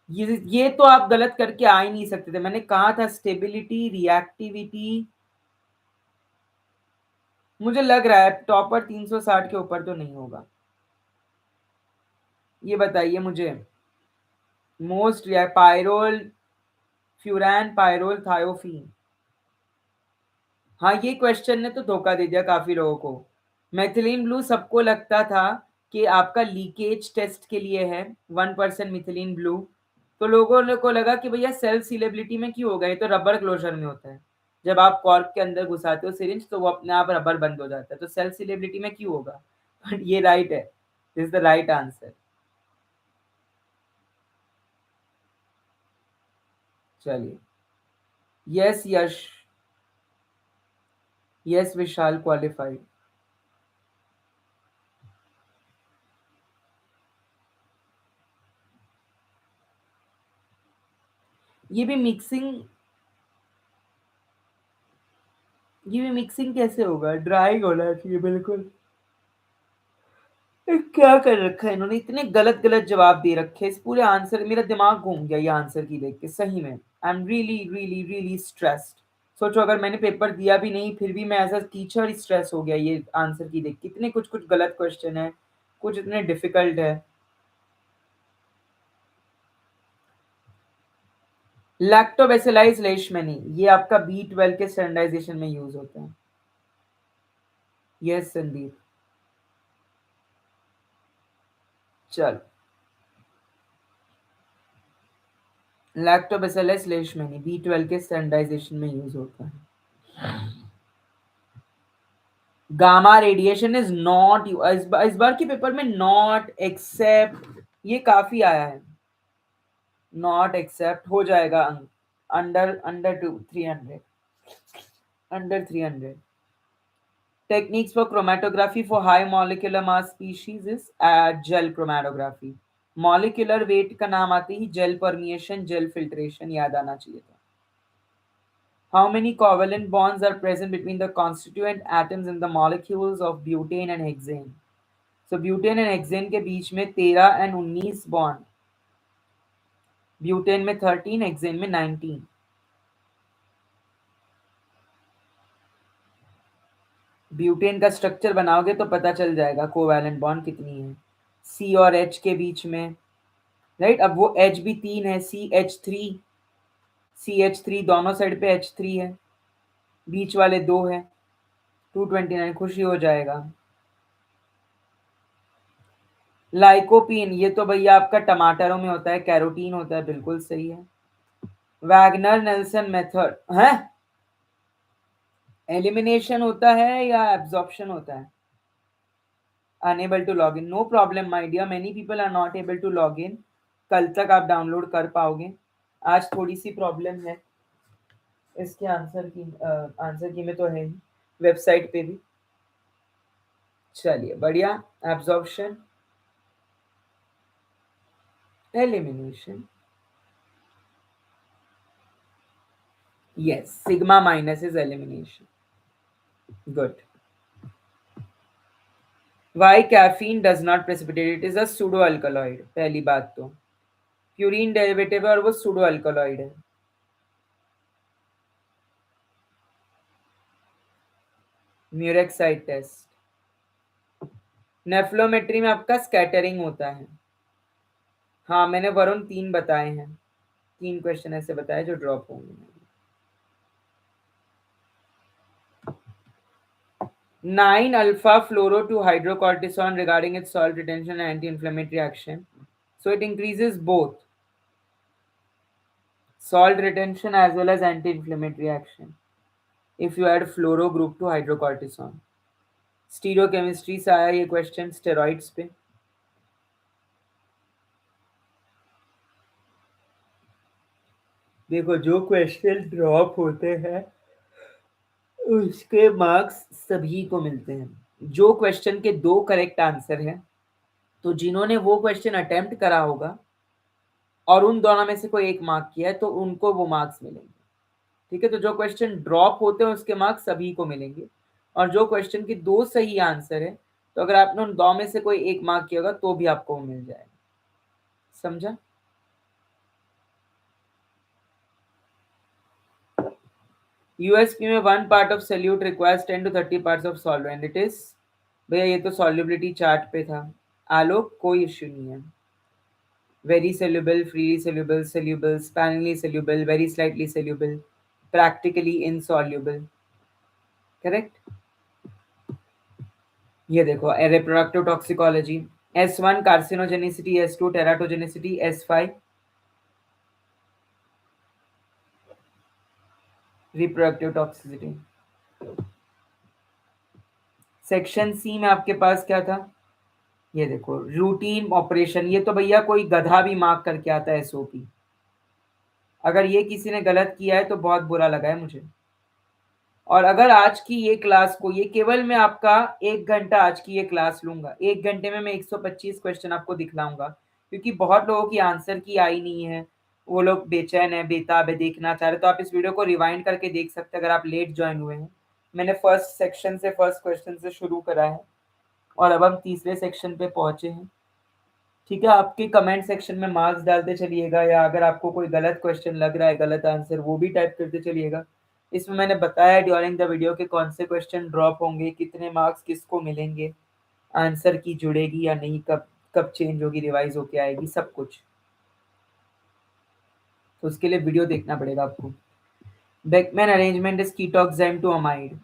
ये तो आप गलत करके आ ही नहीं सकते थे। मैंने कहा था स्टेबिलिटी, रिएक्टिविटी। मुझे लग रहा है टॉपर 360 के ऊपर तो नहीं होगा। ये बताइए मुझे। Most pyrrole, furan, pyrrole, thiophene. हाँ, ये क्वेश्चन ने तो धोखा दे दिया काफी लोगों को। मेथिलीन ब्लू सबको लगता था कि आपका लीकेज टेस्ट के लिए है, 1% मिथिलीन ब्लू। तो लोगों को लगा कि भैया सेल्फ सीलेबिलिटी में क्यों होगा, ये तो रबर क्लोजर में होता है। जब आप कॉर्क के अंदर घुसाते हो सिरिंज तो वो अपने आप रबर बंद हो जाता है, तो सेल्फ सीलेबिलिटी में क्यों होगा। बट ये राइट है, this is the right answer. चलिए, यस यश, यस विशाल क्वालिफाइड। ये भी मिक्सिंग, ये भी मिक्सिंग कैसे होगा, ड्राइंग होना चाहिए बिल्कुल। क्या कर रखा है इन्होंने, इतने गलत गलत जवाब दे रखे हैं इस पूरे आंसर। मेरा दिमाग घूम गया ये आंसर की देख के, सही में I am really really really stressed. सोचो अगर मैंने पेपर दिया भी नहीं फिर भी मैं एज अ टीचर स्ट्रेस हो गया ये आंसर की देख के। इतने कुछ कुछ गलत क्वेश्चन है, कुछ इतने डिफिकल्ट है। लैक्टोबैसिलाइज लेशमैनी, ये आपका B12 के स्टैंडर्डाइजेशन में यूज होता है। यस संदीप। चल, लैक्टोबैसिलस लेशमैनी B12 के स्टैंडर्डाइजेशन में यूज होता है। गामा रेडिएशन इज नॉट, इस बार के पेपर में नॉट एक्सेप्ट ये काफी आया है। नॉट एक्सेप्ट हो जाएगा अंक, under under 300, under 300। Techniques for chromatography for high molecular mass species is jail chromatography. Molecular weight का नाम आते ही जेल परमिएशन, जेल फिल्ट्रेशन याद आना चाहिए था। How many covalent bonds are present between the constituent atoms in the molecules of butane and hexane? So butane and hexane के बीच में 13 and 19 bond, butane में 13, हेक्सेन में 19। ब्यूटेन का स्ट्रक्चर बनाओगे तो पता चल जाएगा कोवैलेंट बॉन्ड कितनी है सी और एच के बीच में, राइट। अब वो एच भी 3 है, CH3 दोनों साइड पे H3 है, बीच वाले 2 है, 229, खुशी हो जाएगा। लाइकोपीन, ये तो भैया आपका टमाटरों में होता है, कैरोटीन होता है, बिल्कुल सही है। वैगनर नेल्सन मेथड है, एलिमिनेशन होता है या एब्जॉर्प्शन होता है। Unable to log in, no problem my dear, many people are not able to log in. कल तक आप डाउनलोड कर पाओगे, आज थोड़ी सी प्रॉब्लम है इसके आंसर की में तो है ही वेबसाइट पे भी। चलिए बढ़िया, absorption, elimination, yes, sigma minus is elimination. Good. Why caffeine does not precipitate? It is a pseudo alkaloid. पहली बात तो प्यूरिन डेरिवेटिव है और वो pseudo alkaloid है। म्यूरेक्साइड टेस्ट, नेफ्लोमेट्री में आपका स्कैटरिंग होता है। हाँ, मैंने वरुण 3 बताए हैं, 3 क्वेश्चन ऐसे बताए जो ड्रॉप होंगे। 9 alpha fluoro to hydrocortisone regarding its salt retention and anti-inflammatory action. So it increases both salt retention as well as anti-inflammatory action if you add fluoro group to hydrocortisone. Stereochemistry से आया ये question steroids पे। देखो जो question drop होते हैं उसके marks सभी को मिलते हैं। जो क्वेश्चन के 2 करेक्ट आंसर हैं तो जिन्होंने वो क्वेश्चन अटेम्प्ट करा होगा और उन दोनों में से कोई एक मार्क किया है तो उनको वो मार्क्स मिलेंगे। ठीक है, तो जो क्वेश्चन ड्रॉप होते हैं उसके मार्क्स सभी को मिलेंगे, और जो क्वेश्चन की 2 सही आंसर है, तो अगर आपने उन 2 में से कोई एक मार्क किया होगा तो भी आपको मिल जाएगा। समझा? यूएसपी में 1 part of solute requires 10 to 30 parts of solvent. It is, भैया ये तो सॉल्युबिलिटी चार्ट पे था। आलोक, कोई इश्यू नहीं है। Very soluble, freely soluble, soluble, sparingly soluble, very slightly soluble, practically insoluble. Correct. ये देखो reproductive toxicology, S1 carcinogenicity, S2 teratogenicity, S5 reproductive toxicity. Section C में आपके पास क्या था? ये देखो रूटीन ऑपरेशन। ये तो भैया कोई गधा भी मार्क करके आता है एसओपी। अगर ये किसी ने गलत किया है तो बहुत बुरा लगा है मुझे। और अगर आज की ये क्लास को, ये केवल मैं आपका 1 घंटा आज की ये क्लास लूंगा, 1 घंटे में मैं 125 क्वेश्चन आपको दिखलाऊंगा, क्योंकि बहुत लोगों की आंसर की आई नहीं है, वो लोग बेचैन है, बेताब है, देखना चाह रहे, तो आप इस वीडियो को रिवाइंड करके देख सकते हैं अगर आप लेट ज्वाइन हुए हैं। मैंने फर्स्ट सेक्शन से, फर्स्ट क्वेश्चन से शुरू करा है और अब हम तीसरे सेक्शन पे पहुंचे हैं। ठीक है, आपके कमेंट सेक्शन में मार्क्स डालते चलिएगा, या अगर आपको कोई गलत क्वेश्चन लग रहा है, गलत आंसर, वो भी टाइप करते चलिएगा। इसमें मैंने बताया ड्यूरिंग द वीडियो के कौन से क्वेश्चन ड्रॉप होंगे, कितने मार्क्स किसको मिलेंगे, आंसर की जुड़ेगी या नहीं, कब कब चेंज होगी, रिवाइज होके आएगी, सब कुछ। तो उसके लिए वीडियो देखना पड़ेगा आपको। Beckmann arrangement is ketoxime to amide.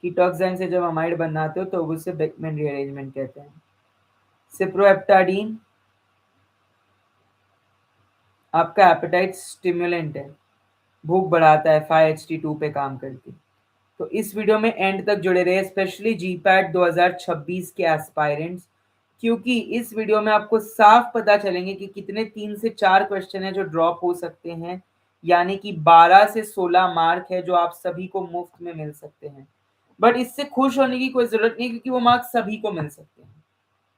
Ketoxime से जब अमाइड बनाते हो तो उसे बेकमैन रीअरेंजमेंट कहते हैं। सिप्रोहेप्टाडीन आपका एपेटाइट स्टिमुलेंट है, भूख बढ़ाता है 5HT2 पे काम करके। तो इस वीडियो में एंड तक जुड़े रहे, स्पेशली जीपैट 2026 के एस्पायरेंट्स, क्योंकि इस वीडियो में आपको साफ पता चलेंगे कि कितने 3 से 4 क्वेश्चन है जो ड्रॉप हो सकते हैं, यानी कि 12 से 16 मार्क है जो आप सभी को मुफ्त में मिल सकते हैं। बट इससे खुश होने की कोई जरूरत नहीं, क्योंकि वो मार्क्स सभी को मिल सकते हैं।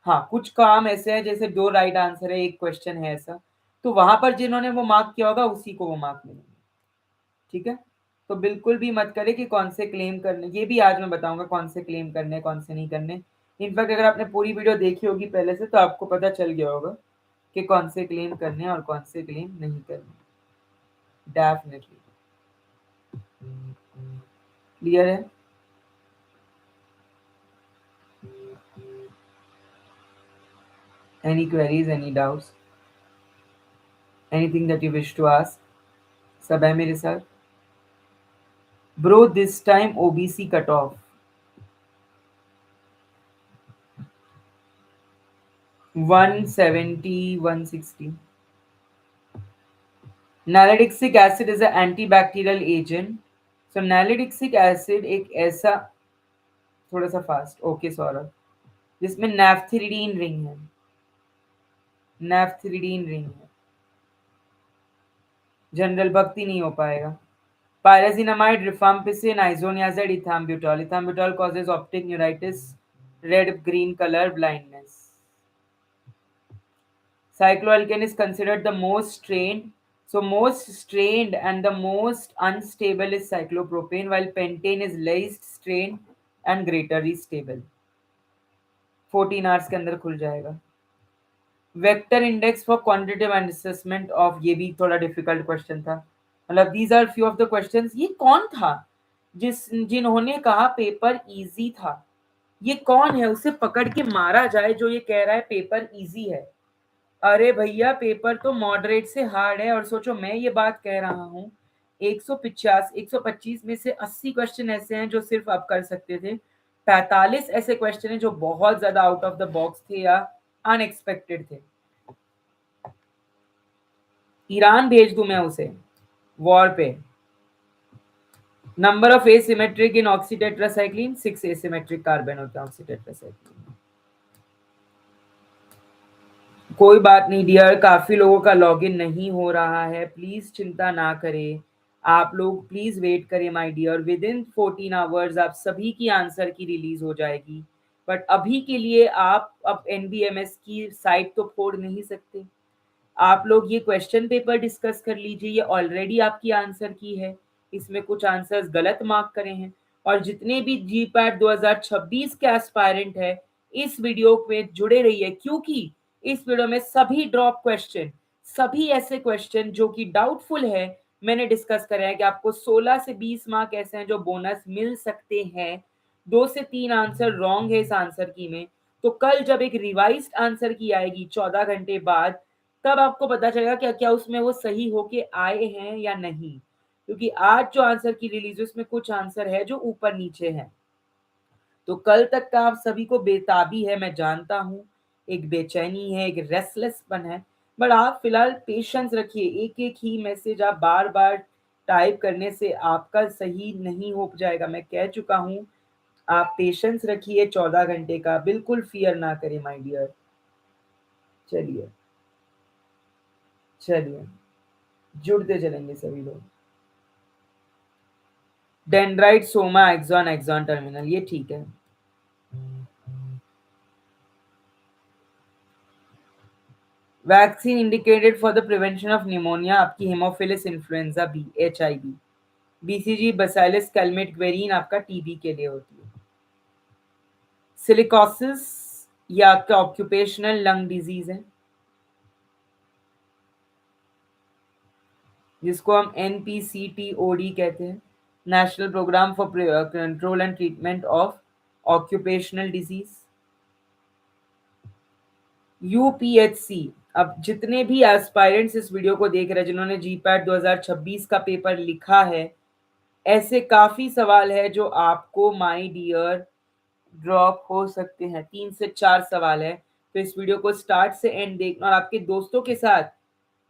हाँ, कुछ काम ऐसे हैं, जैसे 2 राइट आंसर है, 1 क्वेश्चन है ऐसा, तो वहां पर जिन्होंने वो मार्क किया होगा उसी को वो मार्क मिलेंगे। ठीक है, तो बिल्कुल भी मत करे कि कौन से क्लेम करने, ये भी आज मैं बताऊंगा कौन से क्लेम करने, कौन से नहीं करने। इनफैक्ट अगर आपने पूरी वीडियो देखी होगी पहले से तो आपको पता चल गया होगा कि कौन से क्लेम करने और कौन से क्लेम नहीं करने। डेफिनेटली क्लियर है। Any queries, any doubts, anything that you wish to ask? सब है मेरे साथ? Bro this time OBC cut off 170, 160। Nalidixic acid is an antibacterial agent. So nalidixic acid एक ऐसा, थोड़ा सा फास्ट, ओके सौरभ, जिसमें नैफ्थेरिडीन रिंग है, नैफ्थेरिडीन रिंग है। जनरल भक्ति नहीं हो पाएगा। Pyrazinamide, rifampicin, isoniazid, ethambutol. Ethambutol causes optic neuritis, red-green color blindness. Cycloalkane is considered the most strained. So most strained and the most unstable is cyclopropane, while pentane is least strained and greatly stable. 14 hours के अंदर खुल जाएगा। Vector index for quantitative assessment of, ये भी थोड़ा difficult question था, मतलब these are few of the questions. ये कौन था जिन्होंने कहा पेपर इजी था? ये कौन है, उसे पकड़ के मारा जाए जो ये कह रहा है पेपर इजी है। अरे भैया पेपर तो मॉडरेट से हार्ड है, और सोचो मैं ये बात कह रहा हूँ, 125 में से 80 क्वेश्चन ऐसे हैं जो सिर्फ आप कर सकते थे, 45 ऐसे क्वेश्चन हैं जो बहुत ज्यादा आउट ऑफ द बॉक्स थे या अनएक्सपेक्टेड थे। ईरान भेज दूं मैं उसे वॉर पे। Number of asymmetric in oxytetracycline, 6 asymmetric carbon होता है ऑक्सीटेट्रासाइक्लिन। कोई बात नहीं डियर, काफी लोगों का लॉगिन नहीं हो रहा है, प्लीज चिंता ना करें, आप लोग प्लीज वेट करें my dear, within 14 hours आप सभी की आंसर की रिलीज हो जाएगी। बट अभी के लिए आप अब एनबीएमएस की साइट तो फोड़ नहीं सकते। आप लोग ये क्वेश्चन पेपर डिस्कस कर लीजिए, ये ऑलरेडी आपकी आंसर की है, इसमें कुछ आंसर्स गलत मार्क करे हैं। और जितने भी जीपैट 2026 के एस्पायरेंट है, इस वीडियो में जुड़े रहिए, क्योंकि इस वीडियो में सभी ड्रॉप क्वेश्चन, सभी ऐसे क्वेश्चन जो कि डाउटफुल है, मैंने डिस्कस करा है कि आपको 16 से 20 मार्क ऐसे हैं जो बोनस मिल सकते हैं। 2 से 3 आंसर रॉन्ग है इस आंसर की में, तो कल जब एक रिवाइज्ड आंसर की आएगी 14 घंटे बाद, तब आपको पता चलेगा क्या क्या उसमें वो सही होके आए हैं या नहीं। क्योंकि आज जो आंसर की रिलीज है उसमें कुछ आंसर है जो ऊपर नीचे है। तो कल तक का आप सभी को बेताबी है, मैं जानता हूँ, एक बेचैनी है, एक रेस्टलेसपन है, बट आप फिलहाल पेशेंस रखिए। एक एक ही मैसेज आप बार बार टाइप करने से आपका सही नहीं हो जाएगा, मैं कह चुका हूँ। आप पेशेंस रखिए, 14 घंटे का, बिल्कुल फियर ना करें माय डियर। चलिए चलिए, जुड़ते चलेंगे सभी लोग। Dendrite, soma, axon, axon terminal, ये ठीक है। Vaccine indicated for the prevention of pneumonia, आपकी Haemophilus influenzae B, HIV। BCG bacillus Calmette Guerin आपका TB के लिए होती है। सिलिकोसिस ये आपका ऑक्यूपेशनल लंग डिजीज है, जिसको हम NPCTOD कहते हैं, national programme for control and treatment of occupational disease. UPHC, अब जितने भी एस्पायरेंट्स इस वीडियो को देख रहे हैं जिन्होंने जीपैट 2026 का पेपर लिखा है, ऐसे काफी सवाल है जो आपको माय डियर ड्रॉप हो सकते हैं। 3 से 4 सवाल है, तो इस वीडियो को स्टार्ट से एंड देखना और आपके दोस्तों के साथ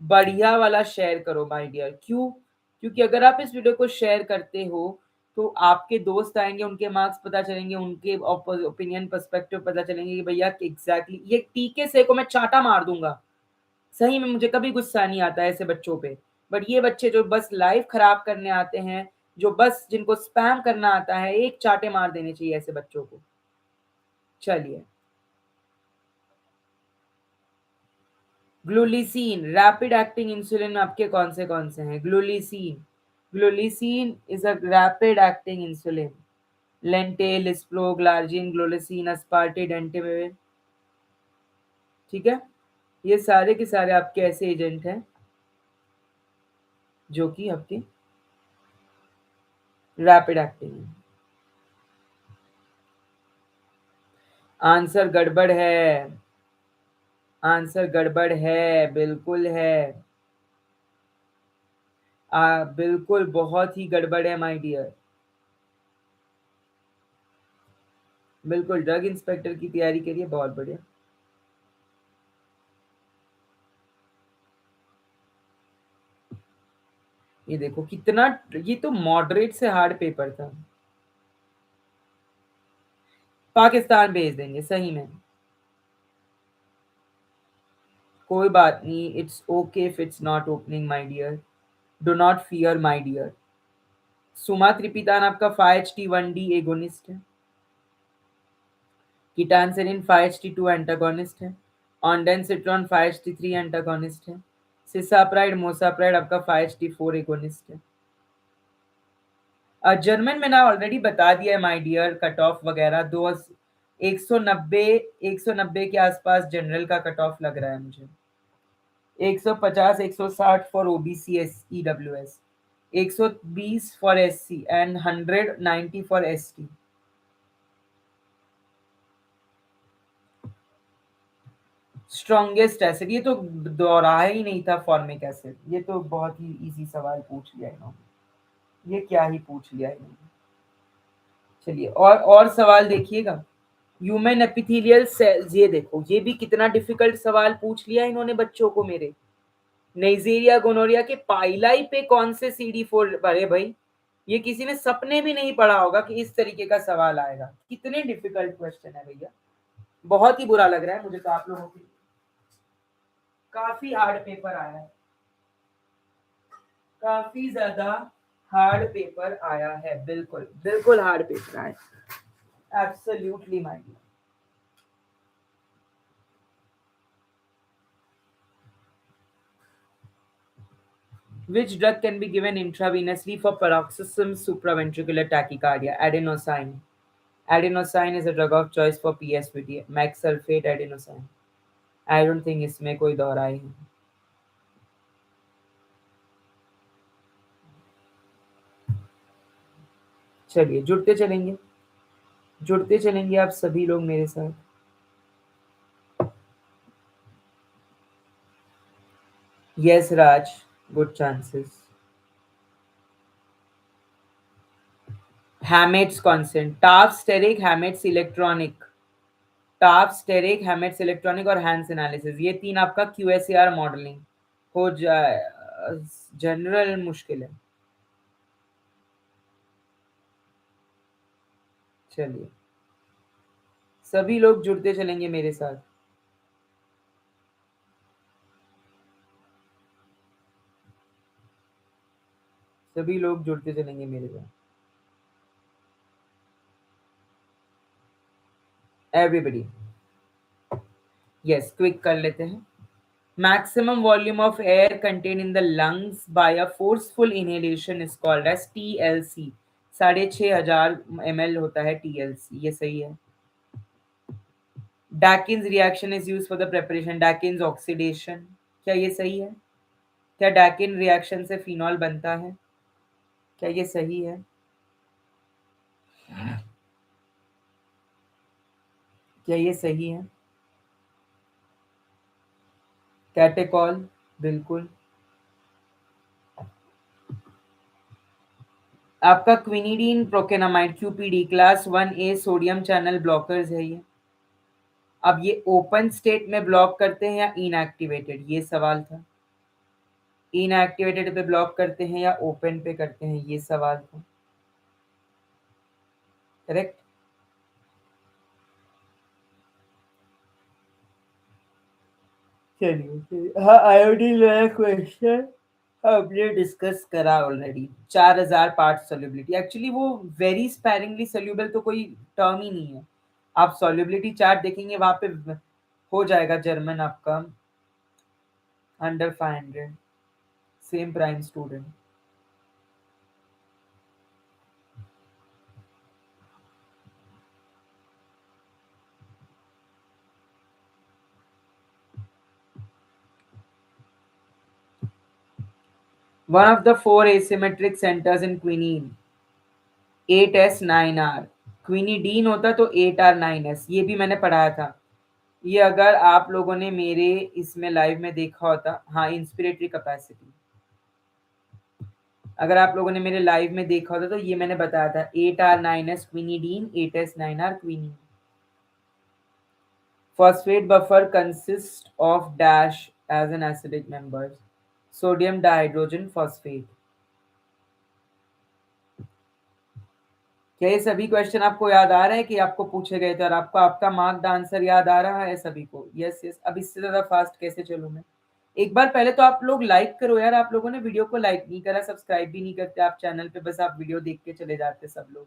बढ़िया वाला शेयर करो माय डियर। क्यों? क्योंकि अगर आप इस वीडियो को शेयर करते हो तो आपके दोस्त आएंगे, उनके मार्क्स पता चलेंगे, उनके ओपिनियन पर्सपेक्टिव पता चलेंगे कि भैया एग्जैक्टली ये टीके से को मैं चाटा मार दूंगा। सही में मुझे कभी गुस्सा नहीं आता है ऐसे बच्चों पे, बट ये बच्चे जो बस लाइफ खराब करने आते हैं, जो बस जिनको स्पैम करना आता है, एक चाटे मार देने चाहिए ऐसे बच्चों को। चलिए, ग्लूलिसीन, रैपिड एक्टिंग इंसुलिन आपके कौन से हैं? Glulisine, glulisine is a rapid acting insulin. Lente, lispro, glargine, glulisine, aspart, डेंटेवेव, ठीक है। ये सारे के सारे आपके ऐसे एजेंट हैं जो कि आपके रैपिड एक्टिंग है। आंसर गड़बड़ है, आंसर गड़बड़ है, बिल्कुल है। बिल्कुल बहुत ही गड़बड़ है माय डियर। बिल्कुल, ड्रग इंस्पेक्टर की तैयारी करिए, बहुत बढ़िया। ये देखो कितना, ये तो मॉडरेट से हार्ड पेपर था। पाकिस्तान भेज देंगे सही में, कोई बात नहीं, it's okay if it's not opening my dear, do not fear my dear. Sumatriptan आपका 5HT1D एगोनिस्ट है। कीटांसेरिन 5HT2 एंटागोनिस्ट है। ऑन्डेंसिट्रॉन 5HT3 एंटागोनिस्ट है। सिसाप्राइड मोसाप्राइड आपका 5HT4 एगोनिस्ट है। जर्मन मैंने ऑलरेडी बता दिया है माय डियर, कट ऑफ वगैरह 190 के आसपास जनरल का कट ऑफ लग रहा है मुझे। 150 160 for OBC EWS, 120 for SC and 190 for ST। Strongest acid, ये तो दोहराया ही नहीं था, फॉर्मिक एसिड। ये तो बहुत ही इजी सवाल पूछ लिया इन्होंने, ये क्या ही पूछ लिया इन्होंने। चलिए और सवाल देखिएगा। ह्यूमन एपिथेलियल सेल्स, ये देखो ये भी कितना डिफिकल्ट सवाल पूछ लिया इन्होंने बच्चों को मेरे। नाइजीरिया गोनोरिया के पाइलाई पे कौन से CD4, अरे भाई ये किसी ने सपने भी नहीं पढ़ा होगा कि इस तरीके का सवाल आएगा। कितने डिफिकल्ट क्वेश्चन है भैया, बहुत ही बुरा लग रहा है मुझे तो आप लोगों की। काफी हार्ड पेपर आया है, काफी ज्यादा हार्ड पेपर आया है, बिल्कुल बिल्कुल हार्ड पेपर आया है, absolutely my dear. Which drug can be given intravenously for paroxysmal supraventricular tachycardia? Adenosine. Adenosine is a drug of choice for PSVT. Max sulfate adenosine. I don't think इसमें कोई दोहराई है. चलिए जुड़ते चलेंगे आप सभी लोग मेरे साथ. Yes, Raj. Good chances. Hamett's constant. Taft steric, Hamett's electronic. Taft steric, Hamett's electronic और Hans analysis. ये तीन आपका QSAR मॉडलिंग हो जाए. जनरल मुश्किल है. चलिए सभी लोग जुड़ते चलेंगे मेरे साथ. सभी लोग जुड़ते चलेंगे मेरे साथ. एवरीबडी. यस, क्विक कर लेते हैं. Maximum volume of air contained in the lungs by a forceful inhalation is called as TLC. 6500 ml होता है TLC. ये सही है. Dakin's reaction is used for the preparation. Dakin's oxidation. क्या ये सही है? क्या Dakin reaction से फिनॉल बनता है? क्या ये सही है? क्या ये सही है? कैटेकॉल. बिल्कुल. आपका quinidine procainamide QPD class 1A sodium channel blockers है ये. अब ये ओपन स्टेट में ब्लॉक करते हैं या इनएक्टिवेटेड, ये सवाल था. इनएक्टिवेटेड पे ब्लॉक करते हैं या ओपन पे करते हैं, ये सवाल था. करेक्ट. चलिए. हाँ, आयोडीन वाला क्वेश्चन हमने डिस्कस करा ऑलरेडी. 4000 part solubility. एक्चुअली वो वेरी स्पैरिंगली सोल्यूबल तो कोई टर्म ही नहीं है. आप सोल्यूबिलिटी चार्ट देखेंगे वहां पे हो जाएगा जर्मन आपका under 500. Same prime student. One of the four asymmetric centers in quinine 8S9R. Quinidine होता तो 8R9S. ये भी मैंने पढ़ाया था. ये अगर आप लोगों ने मेरे इसमें लाइव में देखा होता. हाँ, इंस्पिरेटरी कैपेसिटी. अगर आप लोगों ने मेरे लाइव में देखा होता तो ये मैंने बताया था. 8R9S quinidine, 8S9R quinine. Phosphate buffer consists of dash as an acidic members. Sodium dihydrogen phosphate. क्या ये सभी क्वेश्चन आपको याद आ रहा है कि आपको पूछे गए थे और आपको आपका मार्क द आंसर याद आ रहा है सभी को? Yes yes. अब इससे ज्यादा फास्ट कैसे चलूं मैं? एक बार पहले तो आप लोग लाइक करो यार. आप लोगों ने वीडियो को लाइक नहीं करा, सब्सक्राइब भी नहीं करते आप चैनल पे, बस आप वीडियो देख के चले जाते सब लोग.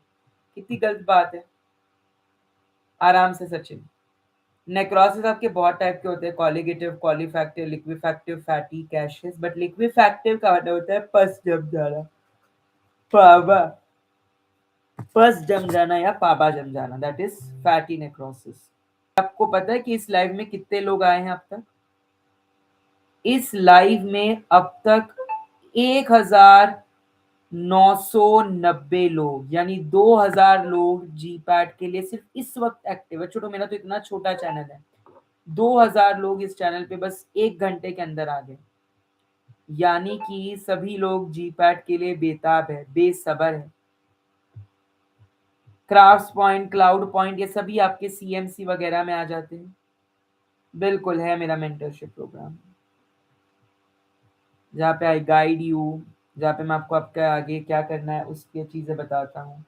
कितनी गलत बात है. आराम से सचिन. नेक्रोसिस आपके बहुत टाइप के होते हैं. Coagulative, colliquative, liquefactive, fatty, caseous. But liquefactive का मतलब होता है पस जम जाना, पावा. पस जम जाना या पाबा जम जाना, दैट इज फैटी नेक्रोसिस. आपको पता है कि इस लाइव में कितने लोग आए हैं अब तक? इस लाइव में अब तक 1990 लोग, यानी 2000 लोग जी पैट के लिए सिर्फ इस वक्त एक्टिव है. छोटो, मेरा तो इतना छोटा चैनल है. 2000 लोग इस चैनल पे बस 1 घंटे के अंदर आ गए. यानी कि सभी लोग जी पैट के लिए बेताब है, बेसब्र है. क्राफ्ट पॉइंट, क्लाउड पॉइंट, ये सभी आपके CMC वगैरह में आ जाते हैं. बिल्कुल है मेरा मेंटरशिप प्रोग्राम, जहाँ पे आई गाइड यू, जहाँ पे मैं आपको आपका आगे क्या करना है उसकी चीजें बताता हूँ.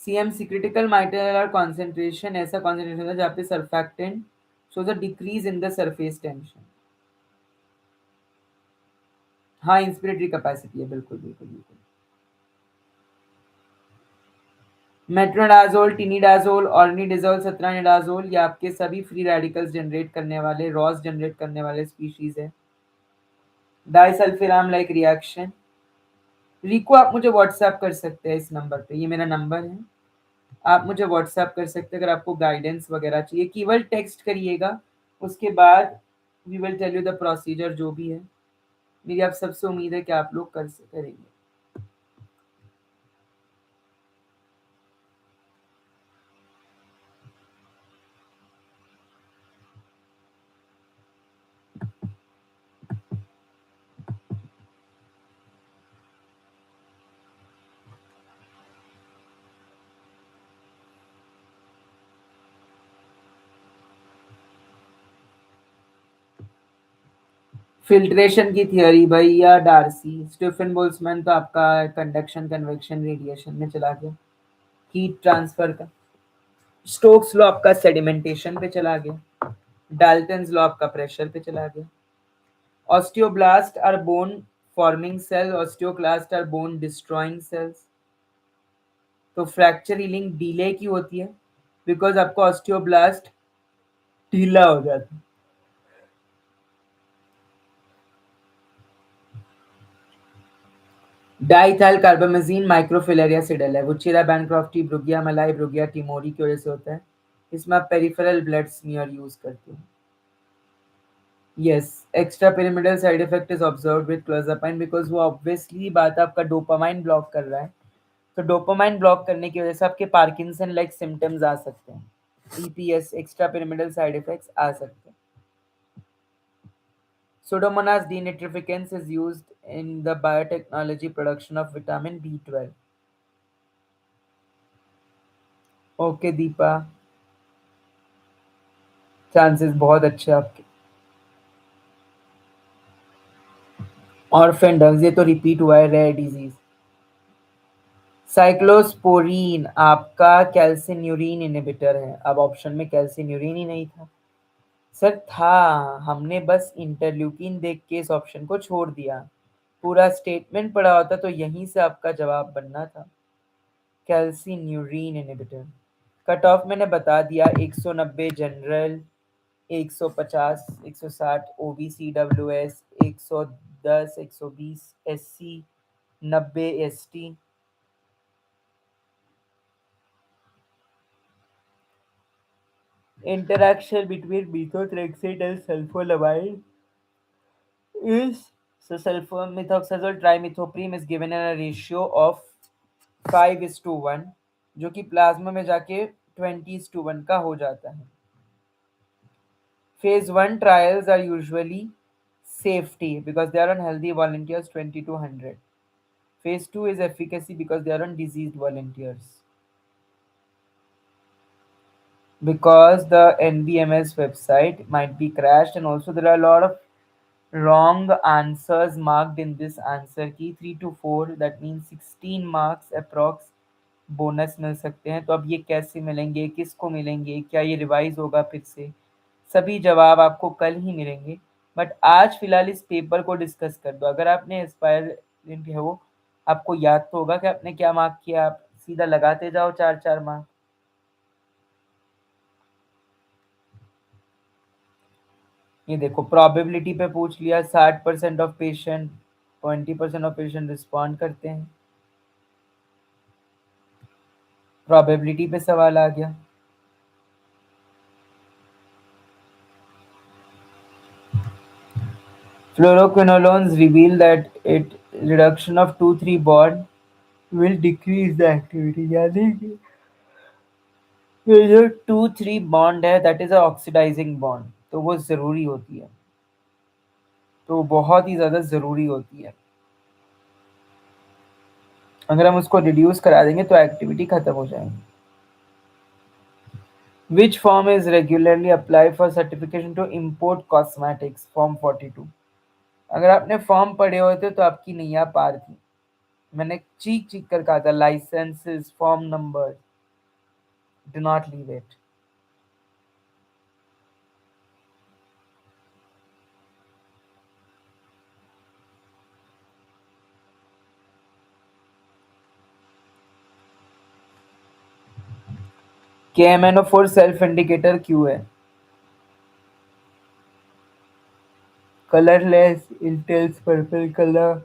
CMC क्रिटिकल माइटरल कॉन्सेंट्रेशन ऐसा कॉन्सेंट्रेशन है जहाँ पे surfactant shows a decrease in the surface tension. हाँ, इंस्पिरेटरी कैपेसिटी है. बिल्कुल बिल्कुल बिल्कुल. मेट्रोडाजोल, टिनिडाजोल, ऑर्निडाजोल, सत्रानिडाजोल, ये आपके सभी फ्री रेडिकल्स जनरेट करने वाले, रॉस जनरेट करने वाले स्पीशीज है. Disulfiram like reaction. रिको आप मुझे व्हाट्सएप कर सकते हैं इस नंबर पे, ये मेरा नंबर है। आप मुझे व्हाट्सएप कर सकते हैं अगर आपको गाइडेंस वगैरह चाहिए, केवल टेक्स्ट करिएगा। उसके बाद we will tell you the procedure जो भी है। मेरी आप सबसे उम्मीद है कि आप लोग करेंगे। फिल्ट्रेशन की थियरी भैया डार्सी, स्टीफन बोल्ट्जमैन तो आपका कंडक्शन कन्वेक्शन रेडिएशन में चला गया, हीट ट्रांसफर का। स्टोक्स लॉ आपका सेडिमेंटेशन पे चला गया। डाल्टन्स लॉ आपका प्रेशर पे चला गया। Osteoblast are bone forming cell, osteoclast are bone destroying cells. तो फ्रैक्चर हीलिंग डिले की होती है बिकॉज आपका ऑस्टियोब्लास्ट ढीला हो जाता है। डाइथाइल कार्बामेजीन माइक्रोफिलेरिया सिडेल है, वो चेरा बैनक्रॉफ्टी ब्रुगिया मलाई ब्रुगिया टिमोरी की वजह से होता है। इसमें आप पेरिफेरल ब्लड स्मीयर यूज करते हो। Yes, extra pyramidal side effect is observed with clozapine because वो ऑब्वियसली बात आपका डोपामाइन ब्लॉक कर रहा है। तो डोपामाइन ब्लॉक करने की वजह से आपके पार्किंसन लाइक सिम्टम्स आ सकते हैं, EPS extra pyramidal side effects आ सकते हैं। Pseudomonas denitrificans is used in the biotechnology production of vitamin B12. Okay Deepa, chances बहुत अच्छे आपके। ऑर्फेन ड्रग्स, ये तो रिपीट हुआ है, रेयर डिजीज। साइक्लोस्पोरीन आपका कैल्सिन्यूरिन इनहिबिटर है। अब ऑप्शन में कैल्सिन्यूरिन ही नहीं था। सर था, हमने बस इंटरल्यूकिन देख के इस ऑप्शन को छोड़ दिया। पूरा स्टेटमेंट पढ़ा होता तो यहीं से आपका जवाब बनना था, कैल्सिन्यूरिन इनहिबिटर। कट ऑफ मैंने बता दिया, 190 general, 150 160 OBC WS, 110 120 SC, 90 ST. Interaction between methotrexate and sulfonamide is, so sulfamethoxazole trimethoprim is given in a ratio of 5:1, जो कि प्लाज्मा में जाके 20:1 का हो जाता है। Phase 1 trials are usually safety because they are on healthy volunteers 20 to 100. Phase 2 is efficacy because they are on diseased volunteers. Because the NBMS website might be crashed, and also there are a lot of wrong answers marked in this answer की 3 to 4, that means 16 marks approx bonus मिल सकते हैं। तो अब ये कैसे मिलेंगे, किसको मिलेंगे, क्या ये रिवाइज होगा फिर से? सभी जवाब आपको कल ही मिलेंगे, बट आज फिलहाल इस पेपर को डिस्कस कर दो। अगर आपने एस्पायरेंट हो, आपको याद तो होगा कि आपने क्या मार्क किया, आप सीधा लगाते जाओ 4-4 मार्क। ये देखो, प्रोबेबिलिटी पे पूछ लिया, 60% of patient, 20% of patient respond करते हैं। प्रोबेबिलिटी पे सवाल आ गया। Fluoroquinolones reveal that it reduction of 2,3 bond will decrease the activity, यानी कि ये जो 2,3 बॉन्ड है that is a oxidising bond, तो वो जरूरी होती है, तो बहुत ही ज्यादा जरूरी होती है। अगर हम उसको रिड्यूस करा देंगे तो एक्टिविटी खत्म हो जाएगी। Which form is regularly apply for certification to import cosmetics, form 42। अगर आपने फॉर्म पढ़े होते तो आपकी नैया पार थी। मैंने चीख चीख कर कहा था, licences, form number, do not leave it. KMNO4 self indicator क्यों है? कलरलेस इंटेंस पर्पल कलर,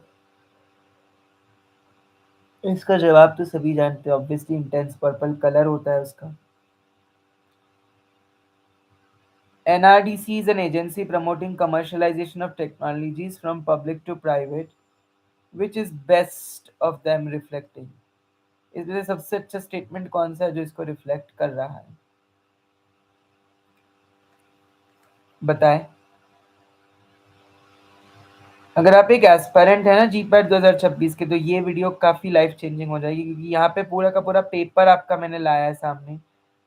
इसका जवाब तो सभी जानते हैं, ऑब्वियसली इंटेंस पर्पल कलर होता है उसका। NRDC is an agency promoting commercialization of technologies from public to private, which is best of them reflecting. इसमें से सबसे अच्छा स्टेटमेंट कौन सा है जो इसको रिफ्लेक्ट कर रहा है, बताएं। अगर आप एक एस्पायरेंट है ना जीपैट 2026 के, तो ये वीडियो काफी लाइफ चेंजिंग हो जाएगी, क्योंकि यहाँ पे पूरा का पूरा पेपर आपका मैंने लाया है सामने।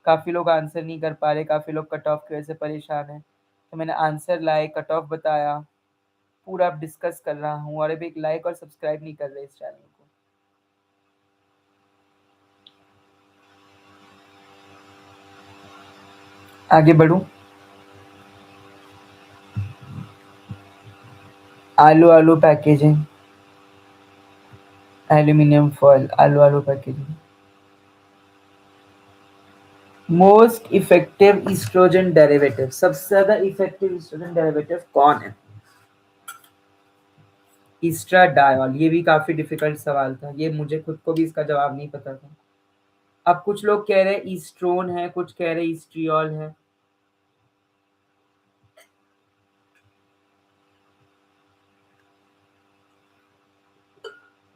काफी लोग आंसर नहीं कर पा रहे, काफी लोग कट ऑफ की वजह से परेशान है, तो मैंने आंसर लाए, कट ऑफ बताया, पूरा डिस्कस कर रहा हूँ। और अभी एक लाइक और सब्सक्राइब नहीं कर रहे इस चैनल को। आगे बढ़ूं। आलू आलू पैकेजिंग, एल्यूमिनियम फॉयल, आलू आलू packaging. Most effective oestrogen derivative, सबसे ज्यादा इफेक्टिव ईस्ट्रोजन डेरिवेटिव कौन है? ईस्ट्राडायोल। ये भी काफी डिफिकल्ट सवाल था, ये मुझे खुद को भी इसका जवाब नहीं पता था। अब कुछ लोग कह रहे हैं ईस्ट्रोन है, कुछ कह रहे हैं ईस्ट्रियोल है।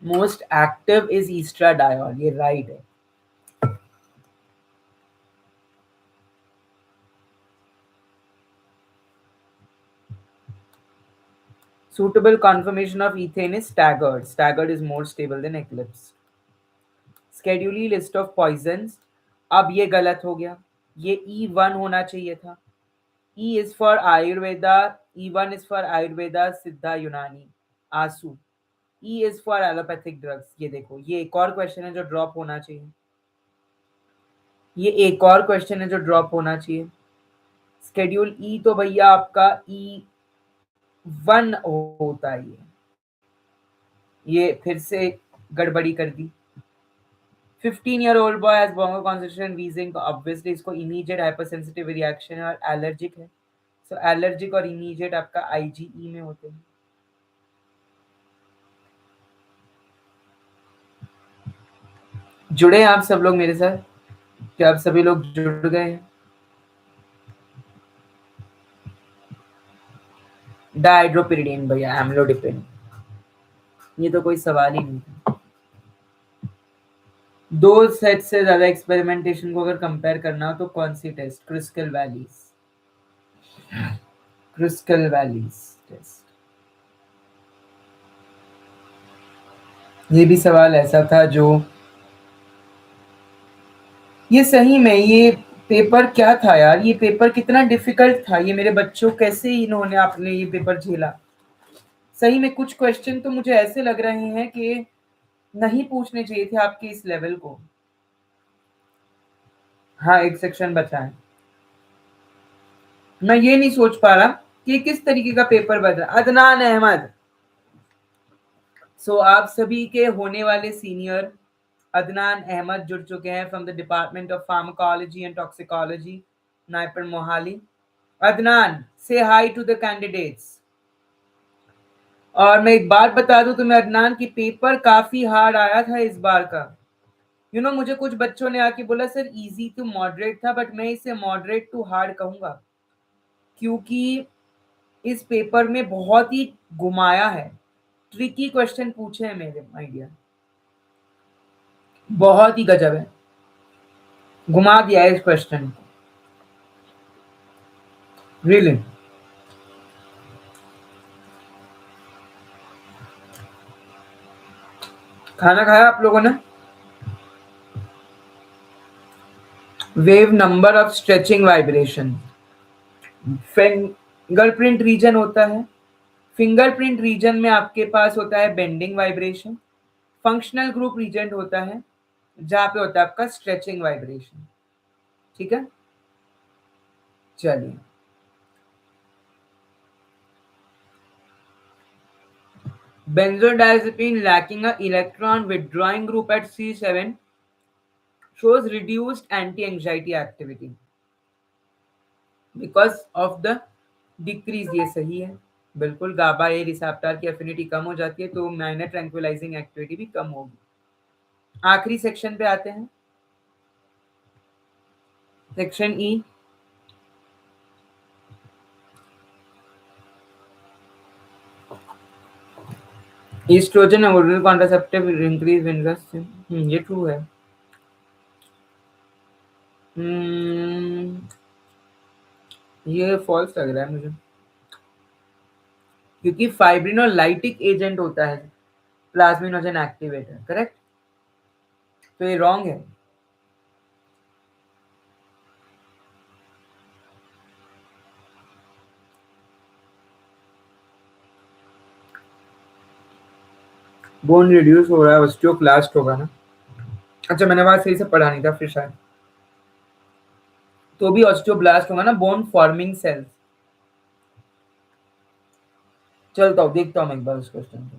मोस्ट एक्टिव इज ईस्ट्राडायोल, ये राइट है। Suitable conformation of ethane is staggered. Staggered is more stable than eclipsed. Scheduling list of poisons. अब ये गलत हो गया, ये E1 होना चाहिए था। E is for Ayurveda, E1 is for Ayurveda, सिद्धा, यूनानी, आंसू। E is for allopathic drugs। ये देखो, ये एक और क्वेश्चन है जो ड्रॉप होना चाहिए, ये एक और क्वेश्चन है जो ड्रॉप होना चाहिए। स्केड्यूल E तो भैया आपका E1 होता है, ये फिर से गड़बड़ी कर दी। 15-year-old boy has bronchoconstriction wheezing, तो ऑब्वियसली इसको इमीडिएट हाइपरसेंसिटिव रिएक्शन और एलर्जिक है, सो एलर्जिक और इमीडिएट आपका आईजीई में होते हैं। जुड़े आप सब लोग मेरे साथ? क्या आप सभी लोग जुड़ गए हैं? डाइड्रोपिरिडीन भैया, एम्लोडिपिन, ये तो कोई सवाल ही नहीं था। दो सेट से ज्यादा एक्सपेरिमेंटेशन को अगर कंपेयर करना हो तो कौन सी test? Crystal valleys, crystal valleys test. ये भी सवाल ऐसा था जो, ये सही में ये पेपर क्या था यार, ये पेपर कितना डिफिकल्ट था, ये मेरे बच्चों कैसे इन्होंने अपने ये पेपर झेला। सही में कुछ क्वेश्चन तो मुझे ऐसे लग रहे हैं कि नहीं पूछने चाहिए थे आपके इस लेवल को। हाँ, एक सेक्शन बचा है। मैं ये नहीं सोच पा रहा कि किस तरीके का पेपर बन रहा। अदनान अहमद, सो आप सभी के होने वाले सीनियर अदनान अहमद जुड़ चुके हैं from the department of pharmacology and toxicology, NIPER Mohali. Adnan, से हाई टू द कैंडिडेट्स। और मैं एक बात बता दूं तुम्हें अदनान, की पेपर काफी हार्ड आया था इस बार का। मुझे कुछ बच्चों ने आके बोला सर इजी टू मॉडरेट था, बट मैं इसे मॉडरेट टू हार्ड कहूंगा, क्योंकि इस पेपर में बहुत ही घुमाया है, ट्रिकी क्वेश्चन पूछे हैं मेरे आइडिया, बहुत ही गजब है, घुमा दिया है इस क्वेश्चन को, रियली। खाना खाया आप लोगों ने? Wave number of stretching vibration, fingerprint region होता है, फिंगरप्रिंट रीजन में आपके पास होता है bending vibration, functional group region होता है जहां पे होता है आपका स्ट्रेचिंग वाइब्रेशन। ठीक है, चलिए। Benzodiazepine lacking a electron withdrawing group at C7 shows reduced anti-anxiety activity because of the decrease, ये सही है। बिल्कुल, गाबा ए रिसेप्टर की एफिनिटी कम हो जाती है तो माइनर ट्रैंक्विलाइजिंग एक्टिविटी भी कम होगी। आखिरी सेक्शन पे आते हैं, section E. Oestrogen oral contraceptive increase interest, ये ट्रू है। ये फॉल्स लग रहा है मुझे, क्योंकि फाइब्रिनोलाइटिक एजेंट होता है प्लाज्मिनोजन एक्टिवेटर, करेक्ट? तो ये रॉन्ग है। बोन रिड्यूस हो रहा है, ऑस्टियोक्लास्ट होगा ना। अच्छा, मैंने बात सही से पढ़ा नहीं था फिर शायद। तो भी ऑस्टियोब्लास्ट होगा ना, बोन फॉर्मिंग सेल्स। चलता हूँ, देखता हूँ मैं एक बार उस क्वेश्चन को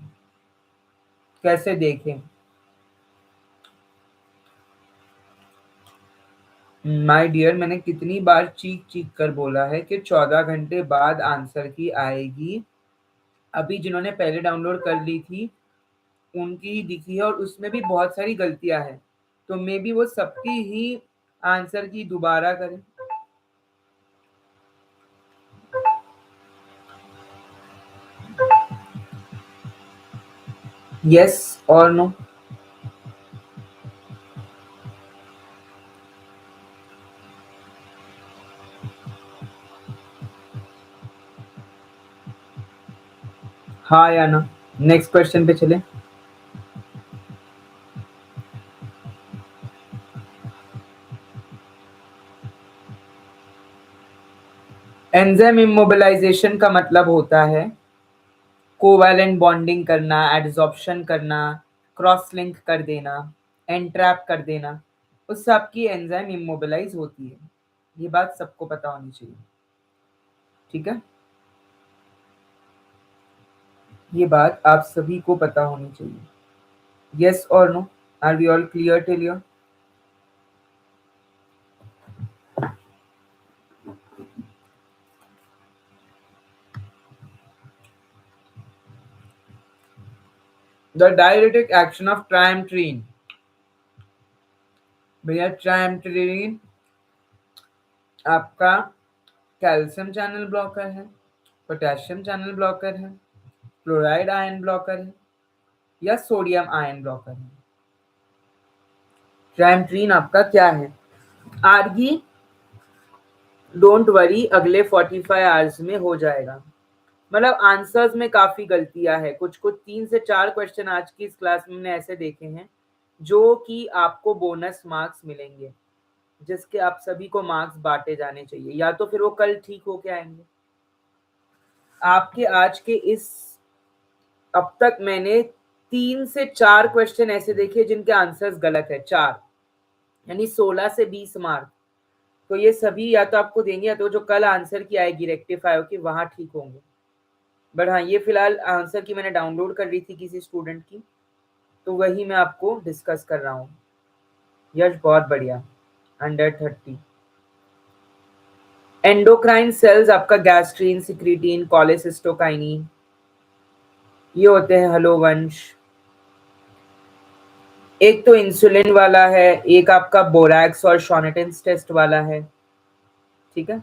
कैसे देखें। माय डियर, मैंने कितनी बार चीख चीख कर बोला है कि 14 घंटे बाद आंसर की आएगी। अभी जिन्होंने पहले डाउनलोड कर ली थी उनकी ही दिखी है और उसमें भी बहुत सारी गलतियां हैं, तो मे बी वो सबकी ही आंसर की दोबारा करें। यस और नो? हाँ या ना? नेक्स्ट क्वेश्चन पे चले। एंजाइम इमोबिलाइजेशन का मतलब होता है कोवैलेंट बॉन्डिंग करना, एडसॉर्प्शन करना, क्रॉस लिंक कर देना, एंट्रैप कर देना, उससे आपकी एंजाइम इमोबिलाइज होती है। ये बात सबको पता होनी चाहिए, ठीक है? ये बात आप सभी को पता होनी चाहिए। यस और no? Are we all clear till here? The diuretic action of triamterene. भैया ट्राइमेथ्रिन आपका कैल्शियम चैनल ब्लॉकर है, पोटेशियम चैनल ब्लॉकर है, क्लोराइड आयन ब्लॉकर है, या सोडियम आयन ब्लॉकर है? ट्राइमेथ्रिन आपका क्या है? आरगी डोंट वरी, अगले 45 आवर्स में हो जाएगा। मतलब आंसर्स में काफी गलतियां है, कुछ कुछ 3 से 4 क्वेश्चन आज की इस क्लास में मैंने ऐसे देखे हैं जो कि आपको बोनस मार्क्स मिलेंगे, जिसके आप सभी को मार्क्स बांटे जाने चाहिए, या तो फिर वो कल ठीक होके आएंगे। आपके आज के इस, अब तक मैंने 3 से 4 क्वेश्चन ऐसे देखे जिनके आंसर्स गलत है, 4, यानी 16 से 20 मार्क। तो ये सभी या तो आपको देंगे या तो जो कल आंसर की आएगी रेक्टिफाई होगी वहां ठीक होंगे। बट हाँ, ये फिलहाल आंसर की मैंने डाउनलोड कर ली थी किसी स्टूडेंट की, तो वही मैं आपको डिस्कस कर रहा हूँ। यश बहुत बढ़िया, 130। एंडोक्राइन सेल्स आपका गैस्ट्रीन, सिक्रीटीन, कोलेसिस्टोकाइनिन, ये होते हैं हलोवंश। एक तो इंसुलिन वाला है, एक आपका बोरैक्स और शॉनेटिन्स टेस्ट वाला है, ठीक है?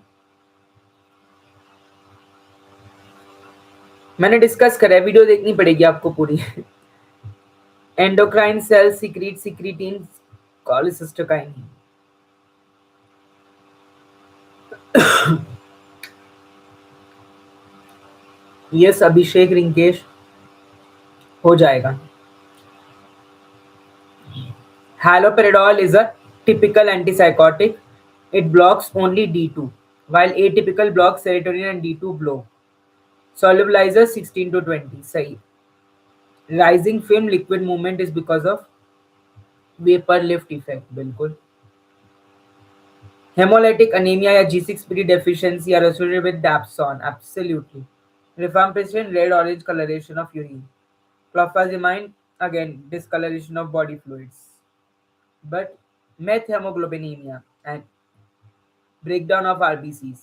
मैंने डिस्कस करा है, वीडियो देखनी पड़ेगी आपको पूरी। Endocrine cell secrete secretin, cholecystokinin. Yes Abhishek Rinkesh, हो जाएगा। Haloperidol is a typical antipsychotic. It blocks only D2, while atypical blocks serotonin and D2 blow. Solubilizer 16 to 20. सही। Rising film liquid movement is because of vapor lift effect. बिल्कुल। Hemolytic anemia या G6PD deficiency are associated with dapsone. Absolutely. Rifampicin, red orange coloration of urine. Clofazimine, again discoloration of body fluids. But methemoglobinemia and breakdown of RBCs.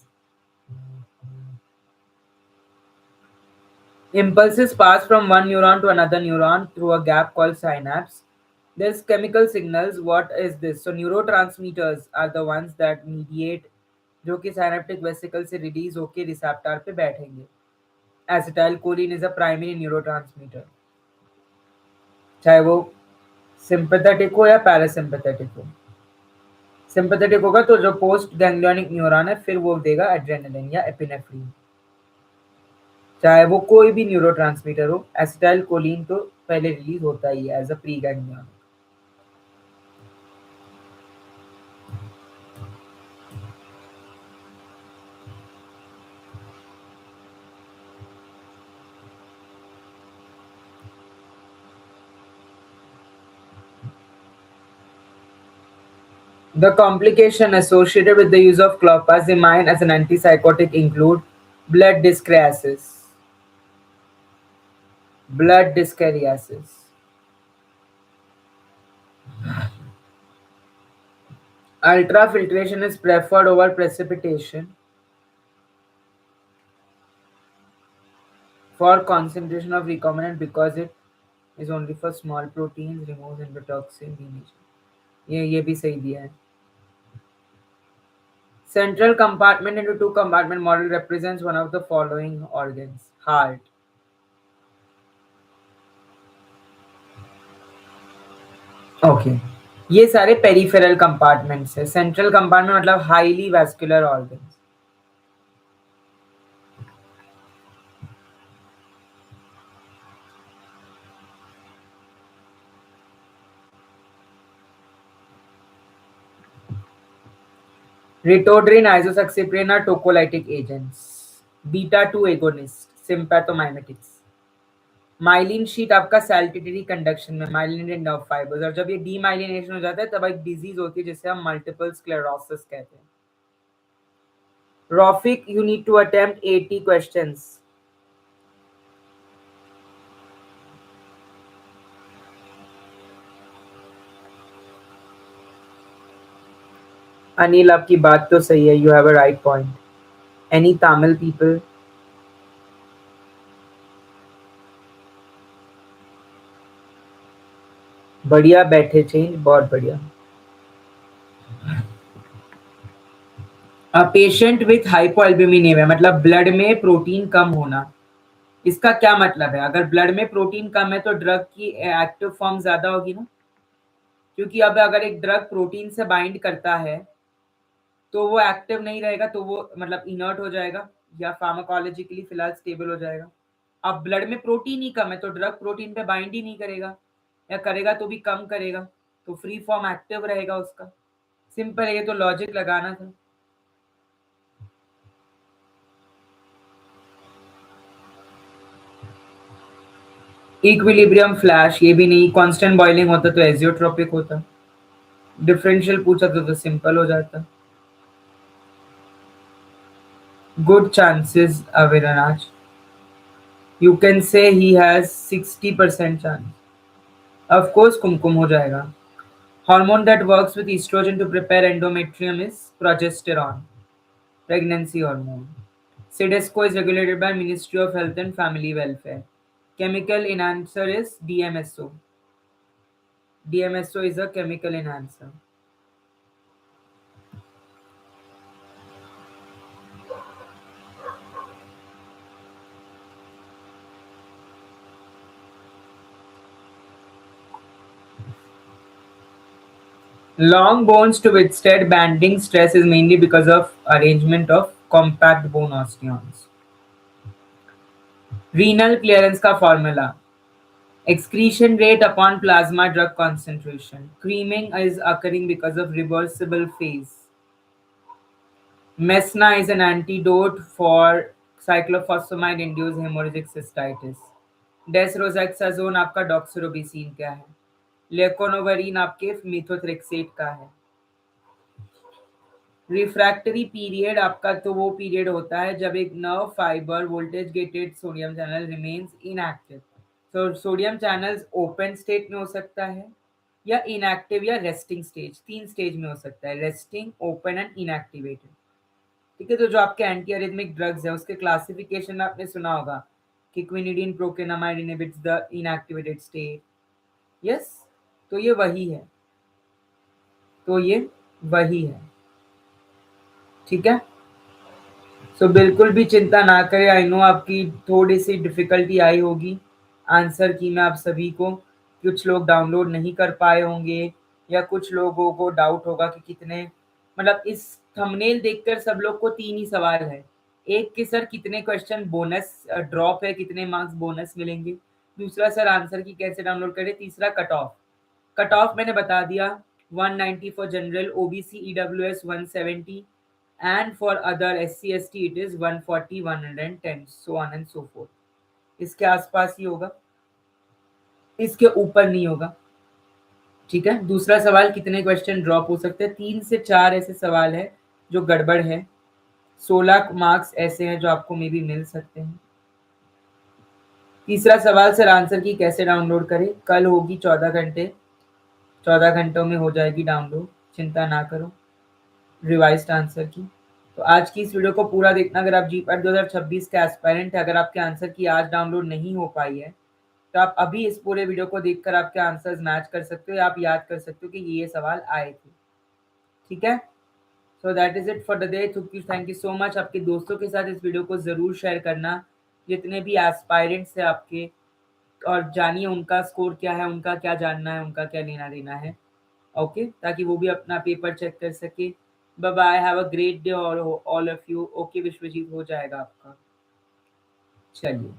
Impulses pass from one neuron to another neuron through a gap called synapse. There's chemical signals. What is this? So neurotransmitters are the ones that mediate, जो कि synaptic vesicle से release होके receptor पे बैठेंगे. Acetylcholine is a primary neurotransmitter. चाहे वो sympathetic हो या parasympathetic हो. Sympathetic होगा तो जो post ganglionic neuron है फिर वो देगा adrenaline या epinephrine. चाहे वो कोई भी न्यूरोट्रांसमीटर हो, एसिटाइल कोलिन तो पहले रिलीज होता ही है as a pre ganglion. The complication associated with the use of clopazimine as an antipsychotic include blood dyscrasis, blood dyscariasis, ultrafiltration is preferred over precipitation for concentration of recombinant because it is only for small proteins, removes endotoxin denaturing. ये भी सही दिया है. Central compartment into two compartment model represents one of the following organs. Heart. Okay. ये सारे peripheral compartments है. Central compartment मतलब highly vascular organs. Ritodrine, isosaxaprine are tocolytic agents. Beta 2 agonist, sympathomimetics. Myelin sheath आपका सैल्टेटरी conduction में myelinated nerve fibres, और जब ये demyelination हो जाता है तब एक डिजीज होती है जिसे हम मल्टीपल स्क्लेरोसिस कहते हैं. Rofik, you need to attempt 80 questions. Anil, आपकी बात तो सही है. You have a right point. Any Tamil people? बढ़िया बैठे चेंज, बहुत बढ़िया. पेशेंट विथ हाइपोएल्ब्यूमिनेमिया मतलब ब्लड में प्रोटीन कम होना. इसका क्या मतलब है? अगर ब्लड में प्रोटीन कम है तो ड्रग की एक्टिव फॉर्म ज्यादा होगी ना, क्योंकि अब अगर एक ड्रग प्रोटीन से बाइंड करता है तो वो एक्टिव नहीं रहेगा, तो वो मतलब इनर्ट हो जाएगा या फार्माकोलॉजिकली फिलहाल स्टेबल हो जाएगा. अब ब्लड में प्रोटीन ही कम है तो ड्रग प्रोटीन पे बाइंड ही नहीं करेगा, या करेगा तो भी कम करेगा, तो फ्री फॉर्म एक्टिव रहेगा उसका. सिंपल है, ये तो लॉजिक लगाना था. इक्विलिब्रियम फ्लैश ये भी नहीं. कांस्टेंट बॉइलिंग होता तो एजियोट्रोपिक होता. डिफरेंशियल पूछा तो सिंपल हो जाता. Good chances Avinash. You can say he has 60% chance. Of course Kumkum हो जाएगा. Hormone that works with oestrogen to prepare endometrium is progesterone, pregnancy hormone. Sidesco is regulated by Ministry of Health and Family Welfare. Chemical enhancer is DMSO. DMSO is a chemical enhancer. Long bones to withstand bending stress is mainly because of arrangement of compact bone osteons. Renal clearance का formula. Excretion rate upon plasma drug concentration. Creaming is occurring because of reversible phase. Mesna is an antidote for cyclophosphamide-induced hemorrhagic cystitis. Desroxazone आपका डॉक्सोरोबिसिन का है. लेकोनोवरीन आपके methotrexate का है. Refractory period आपका तो वो पीरियड होता है जब एक nerve fibre voltage gated sodium channel remains inactive. तो सोडियम चैनल्स ओपन स्टेट में हो सकता है या इनएक्टिव या रेस्टिंग स्टेज. 3 स्टेज में हो सकता है, रेस्टिंग, ओपन एंड इनएक्टिवेटेड. ठीक है, तो जो आपके एंटी अरिथमिक ड्रग्स है उसके क्लासिफिकेशन में आपने सुना होगा कि quinidine procainamide inhibits the inactivated state. Yes, तो ये वही है, तो ये वही है। ठीक है, सो बिल्कुल भी चिंता ना करें। आई नो आपकी थोड़ी सी डिफिकल्टी आई होगी आंसर की में आप सभी को, कुछ लोग डाउनलोड नहीं कर पाए होंगे या कुछ लोगों को डाउट होगा कि कितने, मतलब इस थंबनेल देखकर सब लोग को तीन ही सवाल है। एक कि सर कितने क्वेश्चन बोनस ड्रॉप है, कितने मार्क्स बोनस मिलेंगे। दूसरा सर आंसर की कैसे डाउनलोड करें। तीसरा कट ऑफ। कट ऑफ मैंने बता दिया, 190 for general, OBC EWS 170, and for other SC ST it is 140 110 so on and so forth। इसके आसपास ही होगा, इसके ऊपर नहीं होगा। ठीक है, दूसरा सवाल कितने क्वेश्चन ड्रॉप हो सकते हैं, 3 से 4 ऐसे सवाल है जो गड़बड़ है। 16 मार्क्स ऐसे हैं जो आपको मे बी मिल सकते हैं। तीसरा सवाल सर आंसर की कैसे डाउनलोड करें, कल होगी 14 घंटे, 14 घंटों में हो जाएगी डाउनलोड, चिंता ना करो रिवाइज्ड आंसर की। तो आज की इस वीडियो को पूरा देखना। अगर आप जीपैट 2026 के एस्पायरेंट है, अगर आपके आंसर की आज डाउनलोड नहीं हो पाई है तो आप अभी इस पूरे वीडियो को देखकर आपके आंसर्स मैच कर सकते हो या आप याद कर सकते हो कि ये सवाल आए थे। ठीक है, so that is it for the day. Thank you so much. आपके दोस्तों के साथ इस वीडियो को जरूर शेयर करना, जितने भी एस्पायरेंट्स है आपके, और जानिए उनका स्कोर क्या है, उनका क्या जानना है, उनका क्या लेना देना है। ओके, ताकि वो भी अपना पेपर चेक कर सके। Bye bye, have a great day all of you. Okay Vishwajeet, हो जाएगा आपका। चलिए।